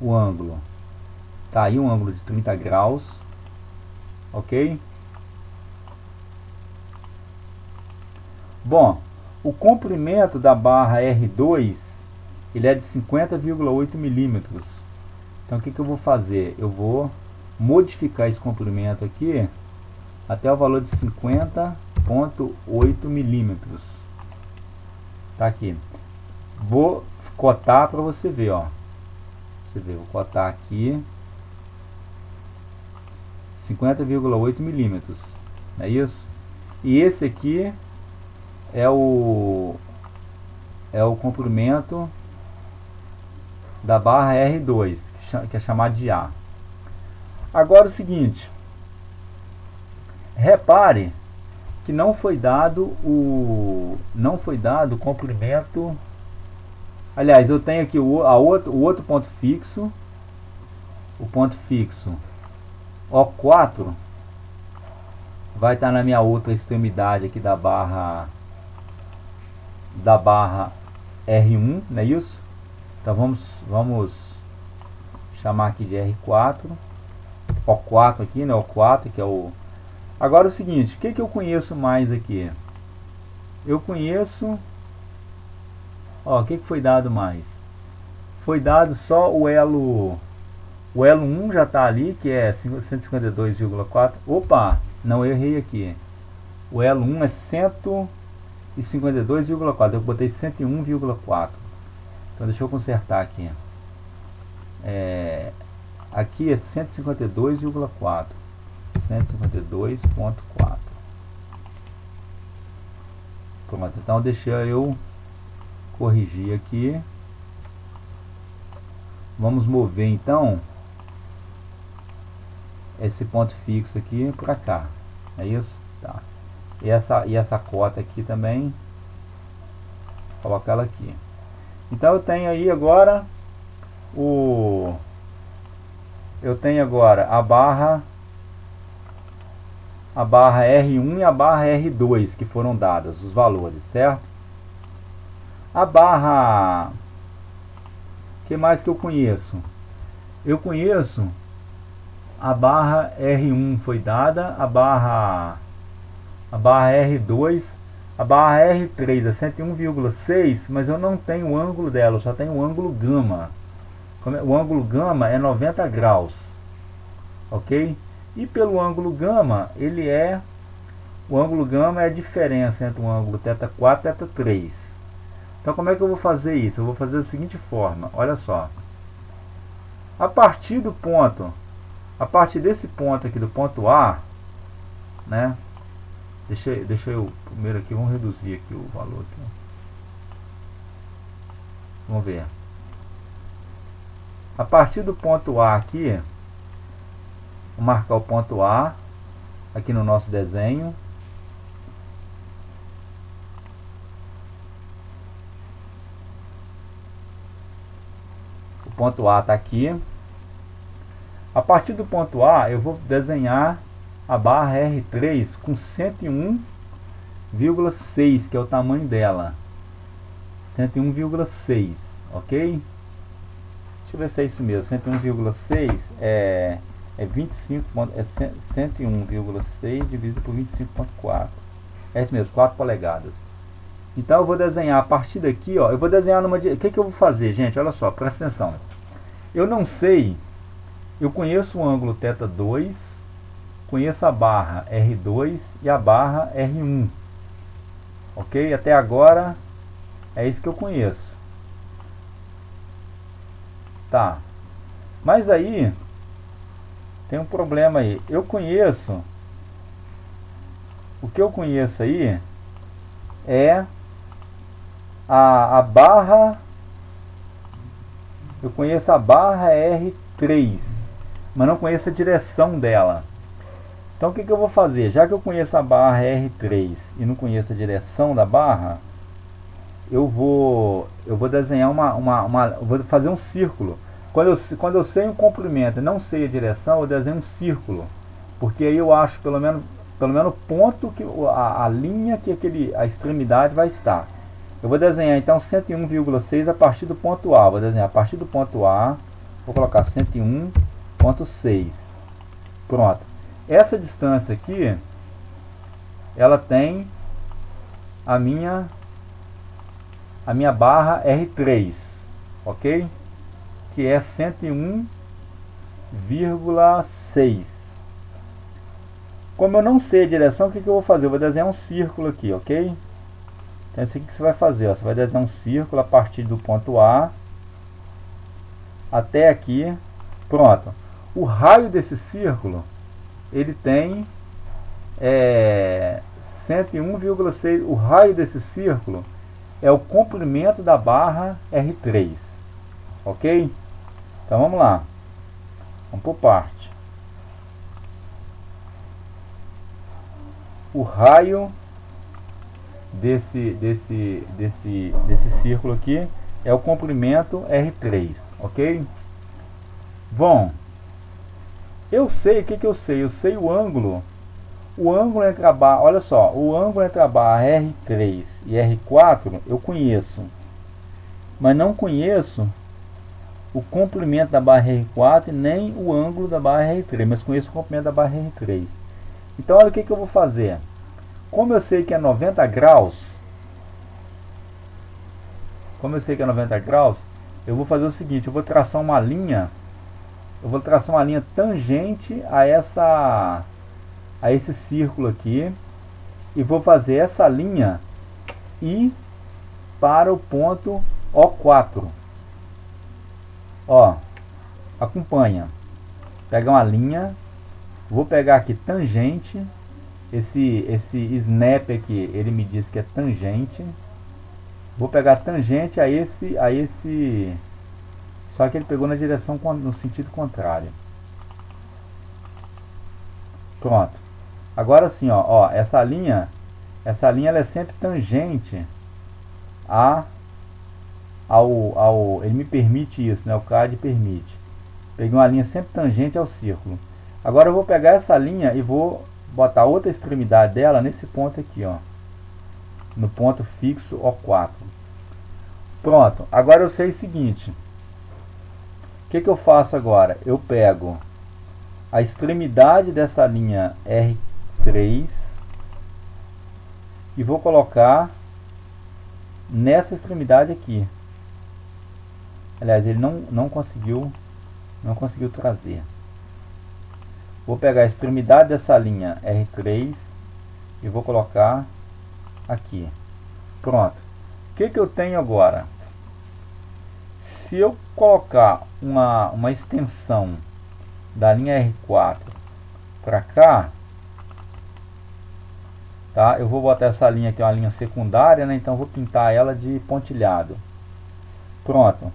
[SPEAKER 1] O ângulo. Tá aí um ângulo de 30 graus. Ok? Bom, o comprimento da barra R2, ele é de 50,8 milímetros. Então o que eu vou fazer? Eu vou modificar esse comprimento aqui até o valor de 50,8 milímetros. Tá aqui. Vou cotar para você ver, ó. Você vê, vou cotar aqui. 50,8 milímetros, não é isso? E esse aqui é o comprimento da barra R2, que é chamado de A. Agora o seguinte, repare que não foi dado o comprimento. Aliás, eu tenho aqui o outro ponto fixo, o ponto fixo O4 vai estar na minha outra extremidade aqui da barra R1, não é isso? Então vamos chamar aqui de R4, O4 aqui, né? O4 que é o... Agora o seguinte, o que eu conheço mais aqui? Eu conheço... Ó, o que foi dado mais? Foi dado só o elo 1 já está ali, que é 152,4. Opa, não, eu errei aqui. O elo 1 é 152,4. Eu botei 101,4. Então deixa eu consertar aqui. Aqui é 152,4. 152,4. Pronto, então deixa eu corrigir aqui. Vamos mover então esse ponto fixo aqui para cá, é isso? Tá. E essa cota aqui também, colocar ela aqui. Então eu tenho aí agora a barra R1 e a barra R2 que foram dadas, os valores, certo? A barra, que mais que eu conheço? Eu conheço a barra R1 foi dada, a barra R2, a barra R3 é 101,6, mas eu não tenho o ângulo dela, eu só tenho o ângulo gama. O ângulo gama é 90 graus, ok? E pelo ângulo gama, o ângulo gama é a diferença entre o ângulo θ4 e θ3. Então como é que eu vou fazer isso? Eu vou fazer da seguinte forma, olha só. A partir desse ponto aqui, do ponto A, né? Deixa eu primeiro aqui, vamos reduzir aqui o valor aqui. Vamos ver. A partir do ponto A aqui, vou marcar o ponto A aqui no nosso desenho. O ponto A está aqui. A partir do ponto A, eu vou desenhar a barra R3 com 101,6, que é o tamanho dela. 101,6, ok? Deixa eu ver se é isso mesmo. 101,6 é 101,6 dividido por 25,4. É isso mesmo, 4 polegadas. Então eu vou desenhar a partir daqui, ó. Eu vou desenhar numa... O que eu vou fazer, gente? Olha só, presta atenção. Eu não sei... Eu conheço o ângulo θ2, conheço a barra R2 e a barra R1. Ok? Até agora é isso que eu conheço. Tá. Mas aí tem um problema aí. Eu conheço... O que eu conheço aí é a barra... Eu conheço a barra R3, mas não conheço a direção dela. Então o que eu vou fazer? Já que eu conheço a barra R3 e não conheço a direção da barra, eu vou desenhar eu vou fazer um círculo. Quando eu sei o comprimento e não sei a direção, eu desenho um círculo, porque aí eu acho pelo menos o ponto que a linha que a extremidade vai estar. Eu vou desenhar então 101,6 a partir do ponto A. Vou desenhar a partir do ponto A, vou colocar 101,6. Pronto. Essa distância aqui, ela tem a minha barra R3, ok? Que é 101,6. Como eu não sei a direção, o que eu vou fazer? Eu vou desenhar um círculo aqui, ok? Então isso aqui que você vai fazer, ó. Você vai desenhar um círculo a partir do ponto A até aqui. Pronto. O raio desse círculo ele tem 101,6. O raio desse círculo é o comprimento da barra R3. Ok? Então vamos lá. Vamos por parte. O raio desse círculo aqui é o comprimento R3. Ok? Bom, eu sei o que eu sei. Eu sei o ângulo. O ângulo entre a barra, olha só, o ângulo entre a barra R3 e R4 eu conheço, mas não conheço o comprimento da barra R4 nem o ângulo da barra R3, mas conheço o comprimento da barra R3. Então olha o que eu vou fazer. Como eu sei que é 90 graus, eu vou fazer o seguinte, eu vou traçar uma linha, tangente a esse círculo aqui, e vou fazer essa linha ir para o ponto O4. Ó, acompanha. Pega uma linha, vou pegar aqui tangente, esse snap aqui, ele me diz que é tangente. Vou pegar tangente a esse, só que ele pegou na direção, no sentido contrário. Pronto. Agora sim, ó, essa linha ela é sempre tangente ele me permite isso, né? O CAD permite. Peguei uma linha sempre tangente ao círculo. Agora eu vou pegar essa linha e vou botar outra extremidade dela nesse ponto aqui, ó, no ponto fixo O4. Pronto. Agora eu sei o seguinte. O que eu faço agora? Eu pego a extremidade dessa linha R3 e vou colocar nessa extremidade aqui. Aliás, ele não conseguiu trazer. Vou pegar a extremidade dessa linha R3 e vou colocar aqui. Pronto. O que eu tenho agora? Se eu colocar uma extensão da linha R4 para cá, tá? Eu vou botar essa linha aqui, uma linha secundária, né? Então vou pintar ela de pontilhado. Pronto.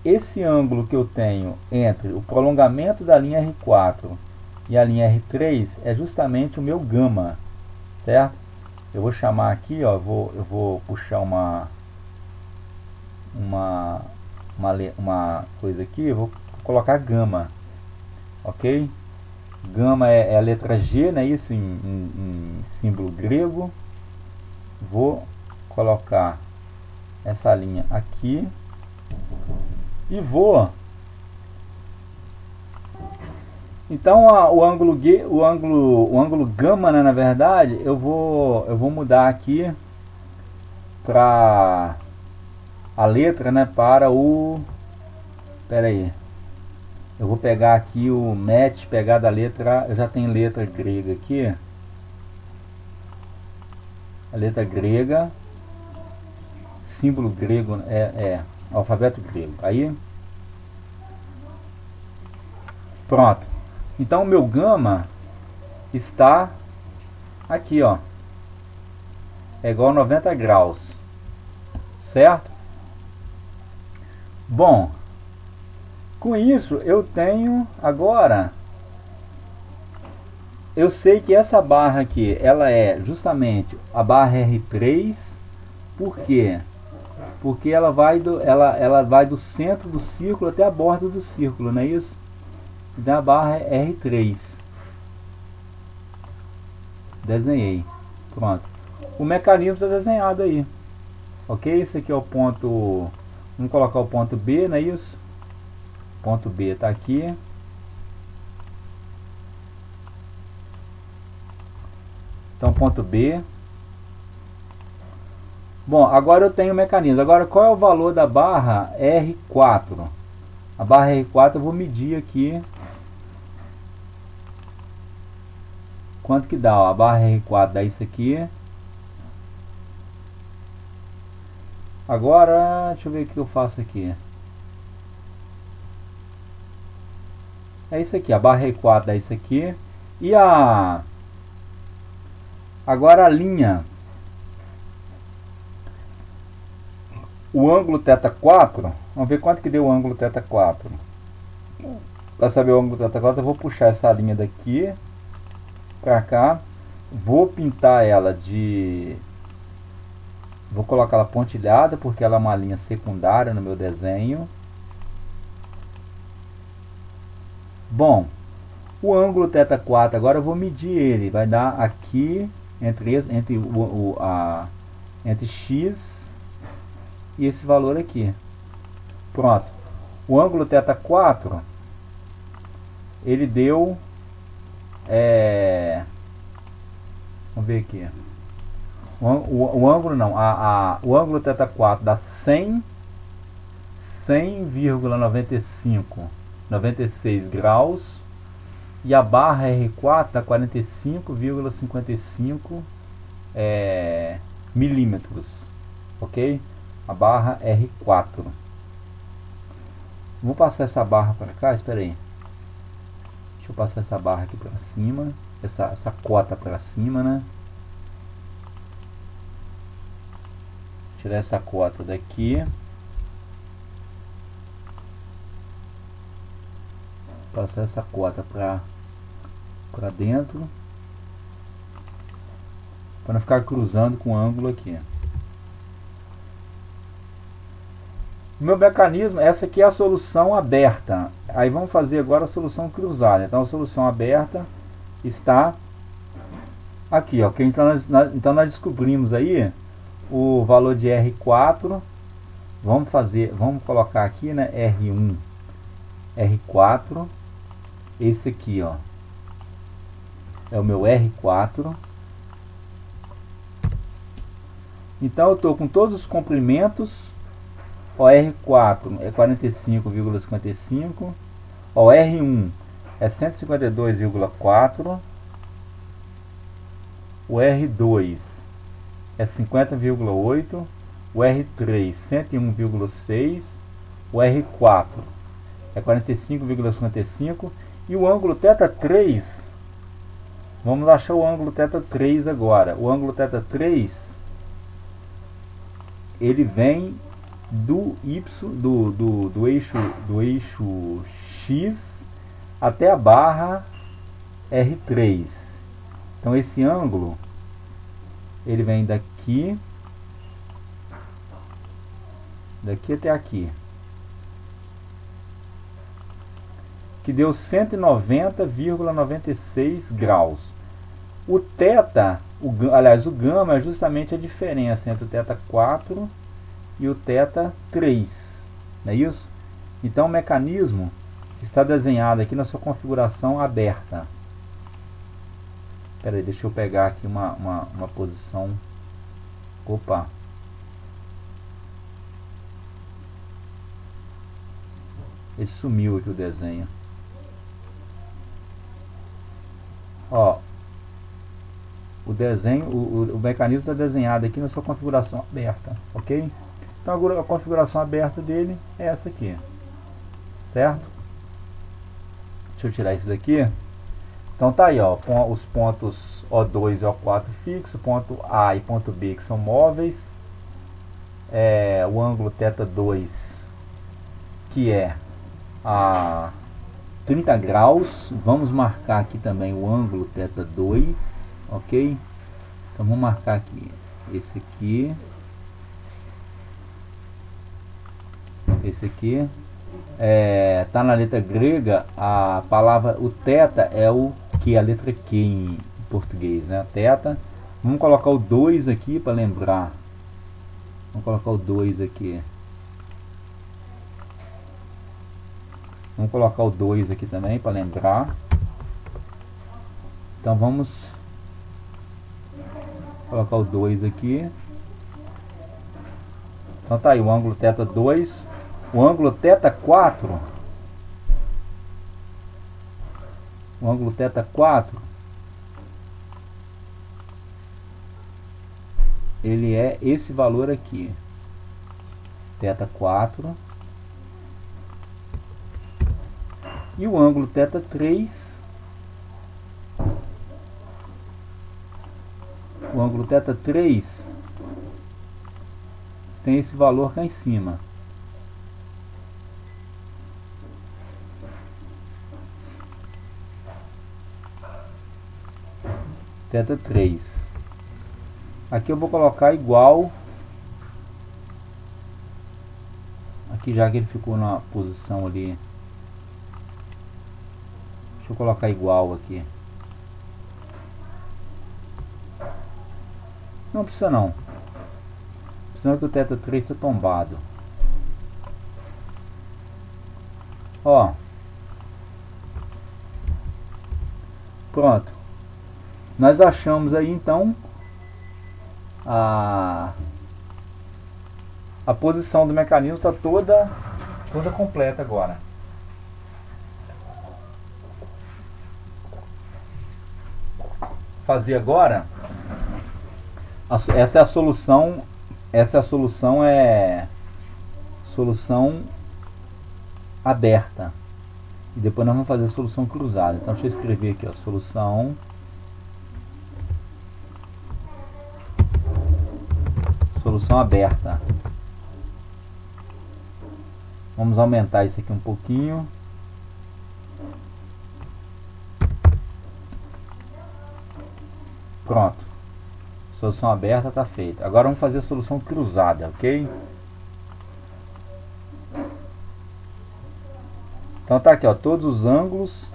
[SPEAKER 1] Esse ângulo que eu tenho entre o prolongamento da linha R4 e a linha R3 é justamente o meu gama, certo? Eu vou chamar aqui, ó, eu vou puxar uma coisa aqui, eu vou colocar gama, ok? Gama é a letra G, né? Isso em símbolo grego. Vou colocar essa linha aqui e vou. Então o ângulo gama, né, na verdade, eu vou mudar aqui para a letra, né, para o. Espera aí. Eu vou pegar aqui o match, pegar da letra, eu já tenho letra grega aqui. A letra grega, símbolo grego, alfabeto grego. Aí, pronto. Então o meu gama está aqui, ó. É igual a 90 graus. Certo? Bom, com isso eu tenho agora, eu sei que essa barra aqui, ela é justamente a barra R3. Por quê? Porque ela vai do centro do círculo até a borda do círculo, não é isso? Então a barra é R3. Desenhei. Pronto. O mecanismo está desenhado aí. Ok? Esse aqui é o ponto. Vamos colocar o ponto B, não é isso? Ponto B está aqui. Então ponto B. Bom, agora eu tenho o mecanismo. Agora qual é o valor da barra R4? A barra R4 eu vou medir aqui. Quanto que dá? Ó, a barra R4 dá isso aqui. Agora, deixa eu ver o que eu faço aqui. É isso aqui, a barra R4 é isso aqui. E agora a linha, o ângulo θ4, vamos ver quanto que deu o ângulo θ4. Para saber o ângulo θ4, eu vou puxar essa linha daqui para cá, vou pintar ela de... Vou colocar ela pontilhada, porque ela é uma linha secundária no meu desenho. Bom, o ângulo θ4, agora eu vou medir ele. Vai dar aqui, entre x e esse valor aqui. Pronto. O ângulo θ4, ele deu... vamos ver aqui. O ângulo não, o ângulo θ4 dá 100,96 graus, e a barra R4 dá 45,55 milímetros, ok? A barra R4. Vou passar essa barra para cá, espera aí. Deixa eu passar essa barra aqui para cima, essa cota para cima, né? Tirar essa cota daqui. Passar essa cota para dentro. Para não ficar cruzando com o ângulo aqui. O meu mecanismo, essa aqui é a solução aberta. Aí vamos fazer agora a solução cruzada. Então a solução aberta está aqui, ok? Então nós descobrimos aí o valor de R4. Vamos colocar aqui, né, R1, R4. Esse aqui, ó, é o meu R4. Então eu estou com todos os comprimentos. O R4 é 45,55. O R1 é 152,4. O R2 é 50,8. O R3 101,6. O R4 é 45,55. E o ângulo θ3, vamos achar o ângulo θ3 agora. O ângulo θ3, ele vem do eixo X até a barra R3. Então esse ângulo, ele vem daqui até aqui, que deu 190,96 graus. O θ, aliás, o gama é justamente a diferença entre o θ4 e o θ3, não é isso? Então o mecanismo está desenhado aqui na sua configuração aberta. Espera aí, deixa eu pegar aqui uma posição. Opa! Ele sumiu aqui o desenho. Ó, o desenho, o mecanismo está desenhado aqui na sua configuração aberta, ok? Então agora a configuração aberta dele é essa aqui, certo? Deixa eu tirar isso daqui. Então tá aí, ó, os pontos O2 e O4 fixos, ponto A e ponto B que são móveis, o ângulo θ2 que é a 30 graus. Vamos marcar aqui também o ângulo θ2, ok? Então vamos marcar aqui esse aqui, tá na letra grega, a palavra, o θ é o que, a letra Q em português, né? Θ. Vamos colocar o 2 aqui para lembrar. Vamos colocar o 2 aqui. Vamos colocar o 2 aqui também para lembrar. Então vamos colocar o 2 aqui. Então tá aí o ângulo θ2. O ângulo θ4. O ângulo θ4, ele é esse valor aqui. θ4 E o ângulo θ3, o ângulo θ3 tem esse valor cá em cima. θ3. Aqui eu vou colocar igual. Aqui, já que ele ficou na posição ali, deixa eu colocar igual aqui. Não precisa não. Senão que o θ3 está tombado. Ó. Pronto. Nós achamos aí então a posição do mecanismo está toda completa agora. Fazer agora, essa é a solução, solução aberta. E depois nós vamos fazer a solução cruzada. Então deixa eu escrever aqui, ó, solução aberta. Vamos aumentar isso aqui um pouquinho. Pronto. Solução aberta está feita. Agora vamos fazer a solução cruzada, ok? Então tá aqui, ó, todos os ângulos,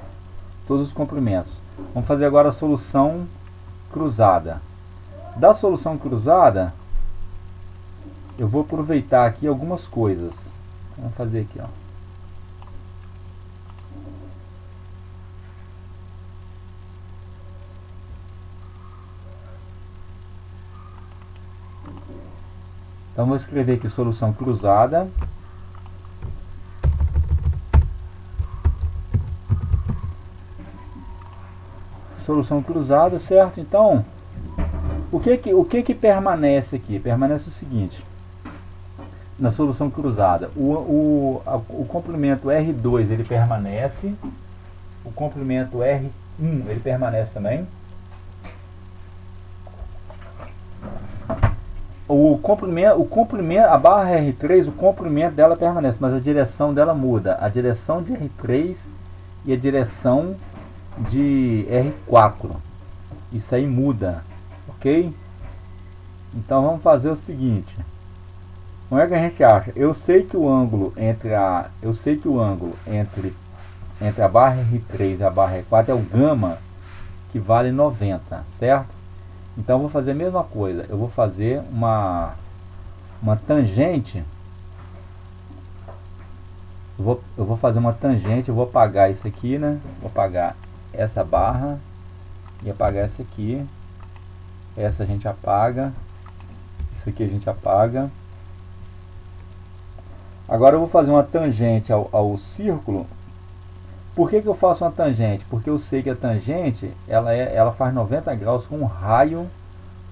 [SPEAKER 1] todos os comprimentos. Vamos fazer agora a solução cruzada. Da solução cruzada, eu vou aproveitar aqui algumas coisas. Vamos fazer aqui, ó. Então vou escrever aqui solução cruzada. Solução cruzada, certo? Então, o que permanece aqui? Permanece o seguinte. Na solução cruzada, o comprimento R2 ele permanece, o comprimento R1 ele permanece também, a barra R3, o comprimento dela permanece, mas a direção dela muda, a direção de R3 e a direção de R4, isso aí muda, ok? Então vamos fazer o seguinte. Como é que a gente acha? Eu sei que o ângulo entre a barra R3 e a barra R4 é o gama, que vale 90, certo? Então eu vou fazer a mesma coisa. Eu vou fazer uma tangente. Eu vou fazer uma tangente. Eu vou apagar isso aqui, né? Vou apagar essa barra e apagar essa aqui. Essa a gente apaga. Isso aqui a gente apaga. Agora eu vou fazer uma tangente ao círculo. Por que eu faço uma tangente? Porque eu sei que a tangente ela faz 90 graus com o raio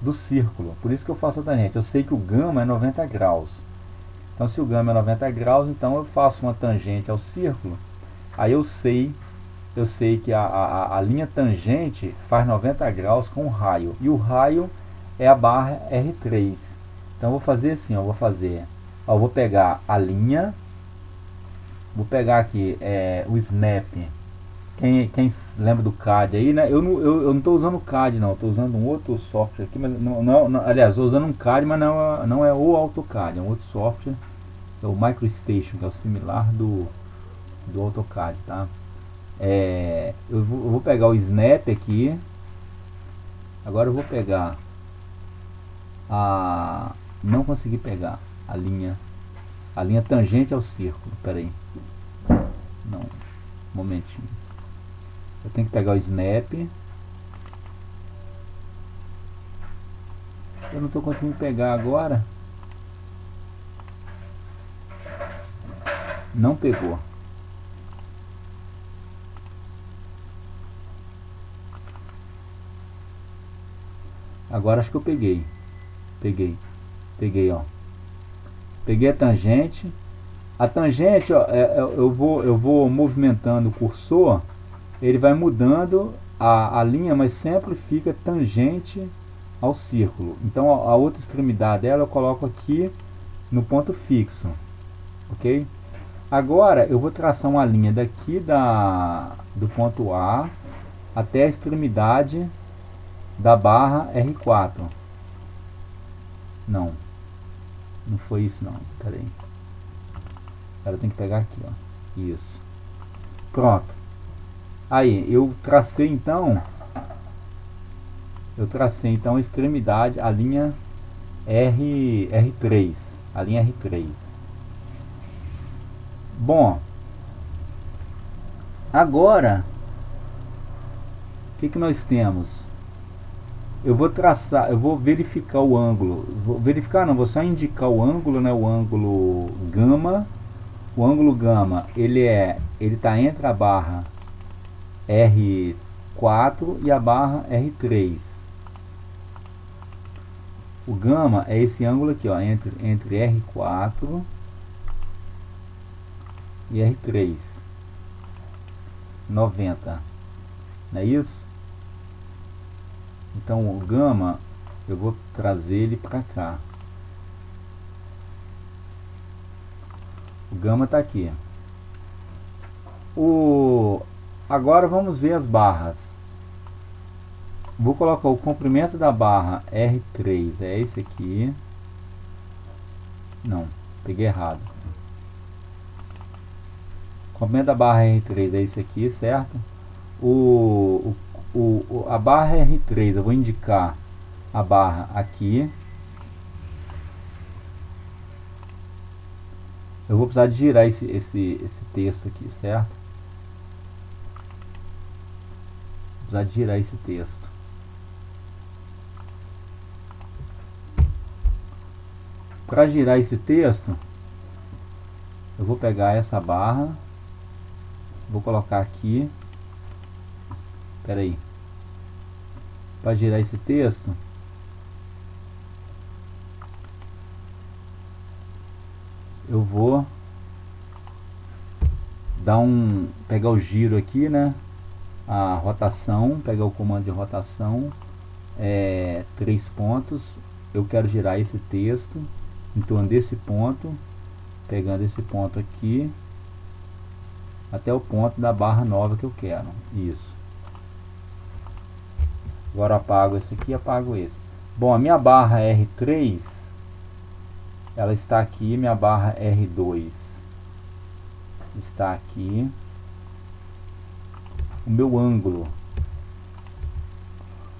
[SPEAKER 1] do círculo. Por isso que eu faço a tangente. Eu sei que o gama é 90 graus. Então se o gama é 90 graus, então eu faço uma tangente ao círculo. Aí eu sei que a linha tangente faz 90 graus com o raio. E o raio é a barra R3. Então eu vou fazer assim, eu vou pegar a linha, vou pegar aqui o Snap. Quem lembra do CAD aí, né? Eu não estou usando o CAD, não, estou usando um outro software aqui, mas aliás, estou usando um CAD, mas não é o AutoCAD, é um outro software, é o MicroStation, que é o similar do AutoCAD, tá? Eu vou pegar o Snap aqui. Agora eu vou pegar não consegui pegar a linha tangente ao círculo. Pera aí, não, um momentinho. Eu tenho que pegar o Snap. Eu não estou conseguindo pegar agora. Não pegou. Agora acho que eu peguei, ó. Peguei a tangente. A tangente, ó, eu vou movimentando o cursor, ele vai mudando a linha, mas sempre fica tangente ao círculo. Então a outra extremidade dela eu coloco aqui no ponto fixo, ok? Agora eu vou traçar uma linha daqui do ponto A até a extremidade da barra R4. Não foi isso não, peraí. Ela tem que pegar aqui, ó. Isso. Pronto. Aí, eu tracei então a extremidade, a linha R3. A linha R3. Bom, agora, o que nós temos? Eu vou traçar, eu vou verificar o ângulo. Vou só indicar o ângulo, né? O ângulo gama. O ângulo gama, ele está entre a barra R4 e a barra R3. O gama é esse ângulo aqui, ó, entre R4 e R3. 90. Não é isso? Então o gama, eu vou trazer ele para cá. O gama está aqui. Agora vamos ver as barras. Vou colocar o comprimento da barra R3, é esse aqui. Não, peguei errado. O comprimento da barra R3 é esse aqui, certo? A barra R3, eu vou indicar a barra aqui. Eu vou precisar de girar esse texto aqui, certo? Vou precisar de girar esse texto. Para girar esse texto, eu vou pegar essa barra, vou colocar aqui. Espera aí. Para girar esse texto, eu vou pegar o giro aqui, né? A rotação, pegar o comando de rotação, 3 pontos. Eu quero girar esse texto em torno desse ponto, pegando esse ponto aqui até o ponto da barra nova que eu quero. Isso. Agora apago esse aqui, apago esse. Bom, a minha barra R3, ela está aqui, minha barra R2 está aqui. O meu ângulo,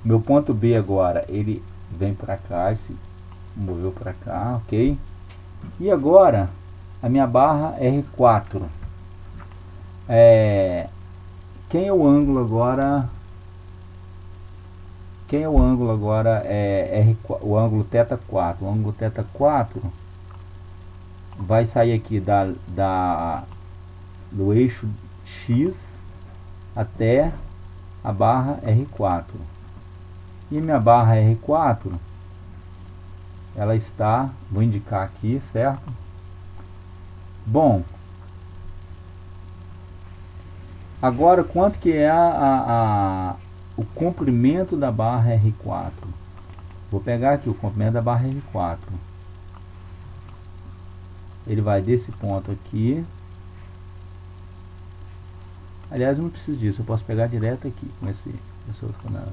[SPEAKER 1] meu ponto B agora, ele vem para cá, se moveu para cá, ok? E agora, a minha barra R4. Quem é o ângulo agora? O ângulo θ4. O ângulo θ4 vai sair aqui do eixo X até a barra R4. E minha barra R4, ela está, vou indicar aqui, certo? Bom, agora quanto que é o comprimento da barra R4? Vou pegar aqui o comprimento da barra R4. Ele vai desse ponto aqui. Aliás, eu não preciso disso, eu posso pegar direto aqui com esse outro canal.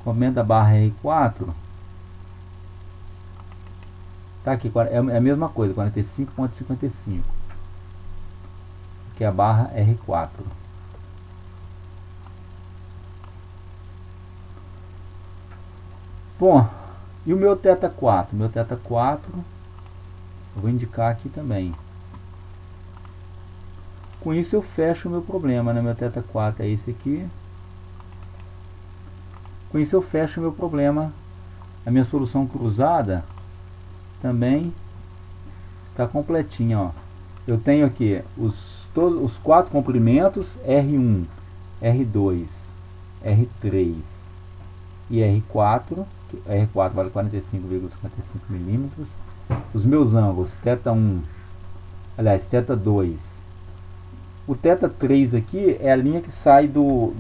[SPEAKER 1] Comprimento da barra R4 tá aqui, é a mesma coisa, 45,55, que é a barra R4. Bom, e o meu θ4? Meu θ4 eu vou indicar aqui também. Com isso eu fecho o meu problema, né? Meu θ4 é esse aqui. Com isso eu fecho o meu problema. A minha solução cruzada também está completinha, ó. Eu tenho aqui todos os 4 comprimentos, R1, R2, R3 e R4. R4 vale 45,55 milímetros. Os meus ângulos, θ1 aliás, θ2. O θ3 aqui é a linha que sai do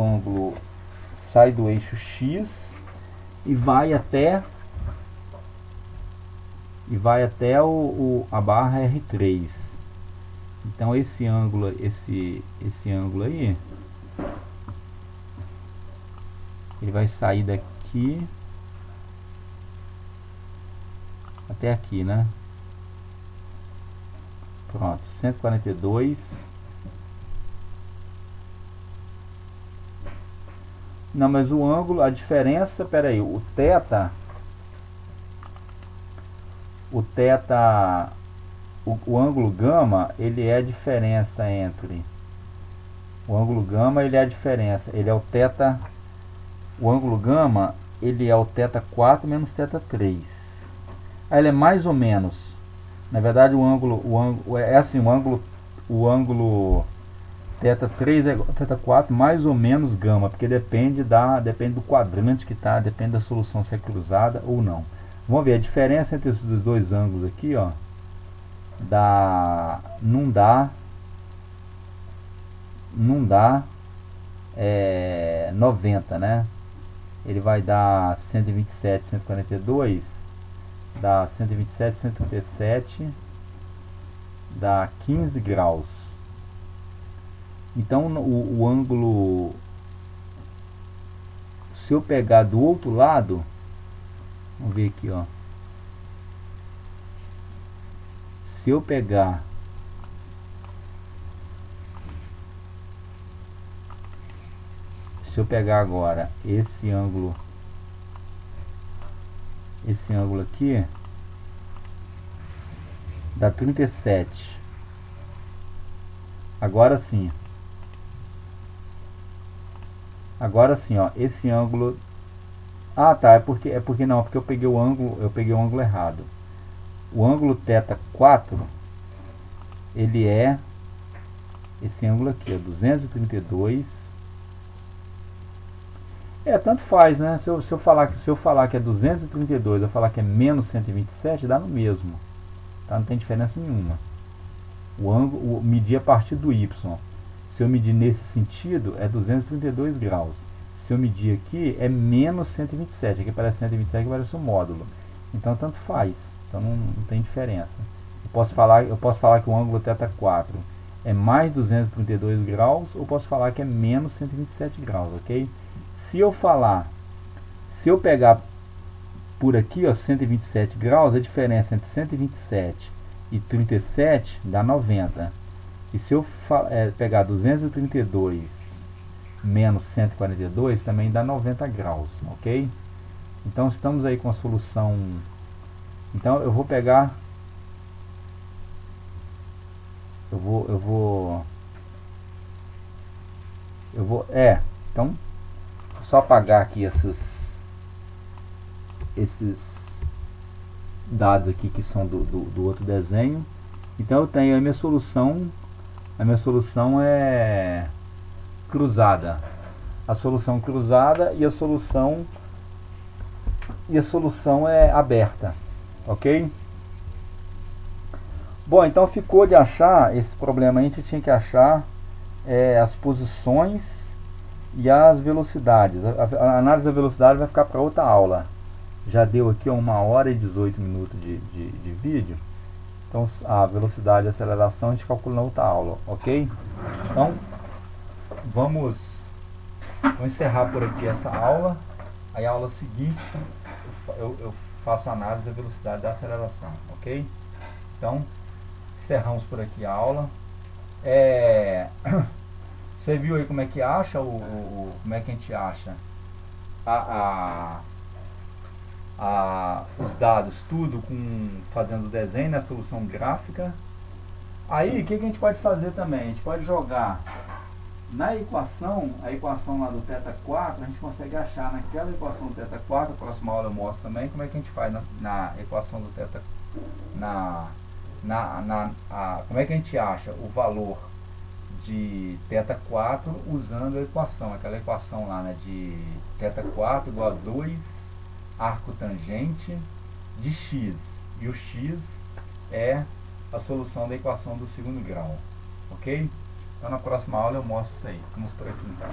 [SPEAKER 1] ângulo, sai do eixo X e vai até a barra R3. Então esse ângulo aí, ele vai sair daqui até aqui, né? Pronto, 142. Não, mas o ângulo, a diferença, peraí, o ângulo gama, ele é a diferença entre o ângulo gama, ele é a diferença, ele é o θ, o ângulo gama, ele é o θ4 menos θ3. Aí ele é mais ou menos, na verdade o ângulo é assim, o ângulo θ3 é igual a θ4 mais ou menos gama, porque depende do quadrante que tá, depende da solução se é cruzada ou não. Vamos ver a diferença entre esses dois ângulos aqui, ó. Não dá 90, né? Ele vai dar 127, 142, dá 127, 137, dá 15 graus. Então o ângulo, se eu pegar do outro lado, vamos ver aqui, ó. Se eu pegar agora esse ângulo aqui, dá 37. Agora sim, ó, esse ângulo, tá, é porque eu peguei o ângulo errado. O ângulo θ4, ele é esse ângulo aqui, ó, 232. Tanto faz, né? Se eu falar que é 232, eu falar que é menos 127, dá no mesmo, tá? Não tem diferença nenhuma. O ângulo, medir a partir do y. Se eu medir nesse sentido, é 232 graus. Se eu medir aqui, é menos 127. Aqui parece 127, aqui parece um módulo. Então, tanto faz. Então, não tem diferença. Eu posso falar que o ângulo θ4 é mais 232 graus, ou posso falar que é menos 127 graus, ok? Se eu pegar por aqui, ó, 127 graus, a diferença entre 127 e 37 dá 90. E se eu pegar 232 menos 142, também dá 90 graus, ok? Então estamos aí com a solução. Então eu vou pegar, então só apagar aqui esses dados aqui que são do outro desenho. Então eu tenho a minha solução é cruzada, a solução cruzada e a solução é aberta, ok? Bom, então ficou de achar esse problema. A gente tinha que achar as posições e as velocidades. A análise da velocidade vai ficar para outra aula. Já deu aqui 1 hora e 18 minutos de vídeo. Então a velocidade e a aceleração a gente calcula na outra aula, ok? Então vamos encerrar por aqui essa aula. Aí a aula seguinte eu faço a análise da velocidade e da aceleração, ok? Então encerramos por aqui a aula. Você viu aí como é que acha como é que a gente acha os dados, tudo fazendo o desenho, né, solução gráfica. Aí o que a gente pode fazer também? A gente pode jogar na equação, a equação lá do θ4, a gente consegue achar naquela equação do θ4, a próxima aula eu mostro também como é que a gente faz na equação do θ, como é que a gente acha o valor de θ4 usando a equação, aquela equação lá, né, de θ4 igual a 2 arco tangente de x, e o x é a solução da equação do segundo grau, ok? Então na próxima aula eu mostro isso aí. Vamos por aqui então.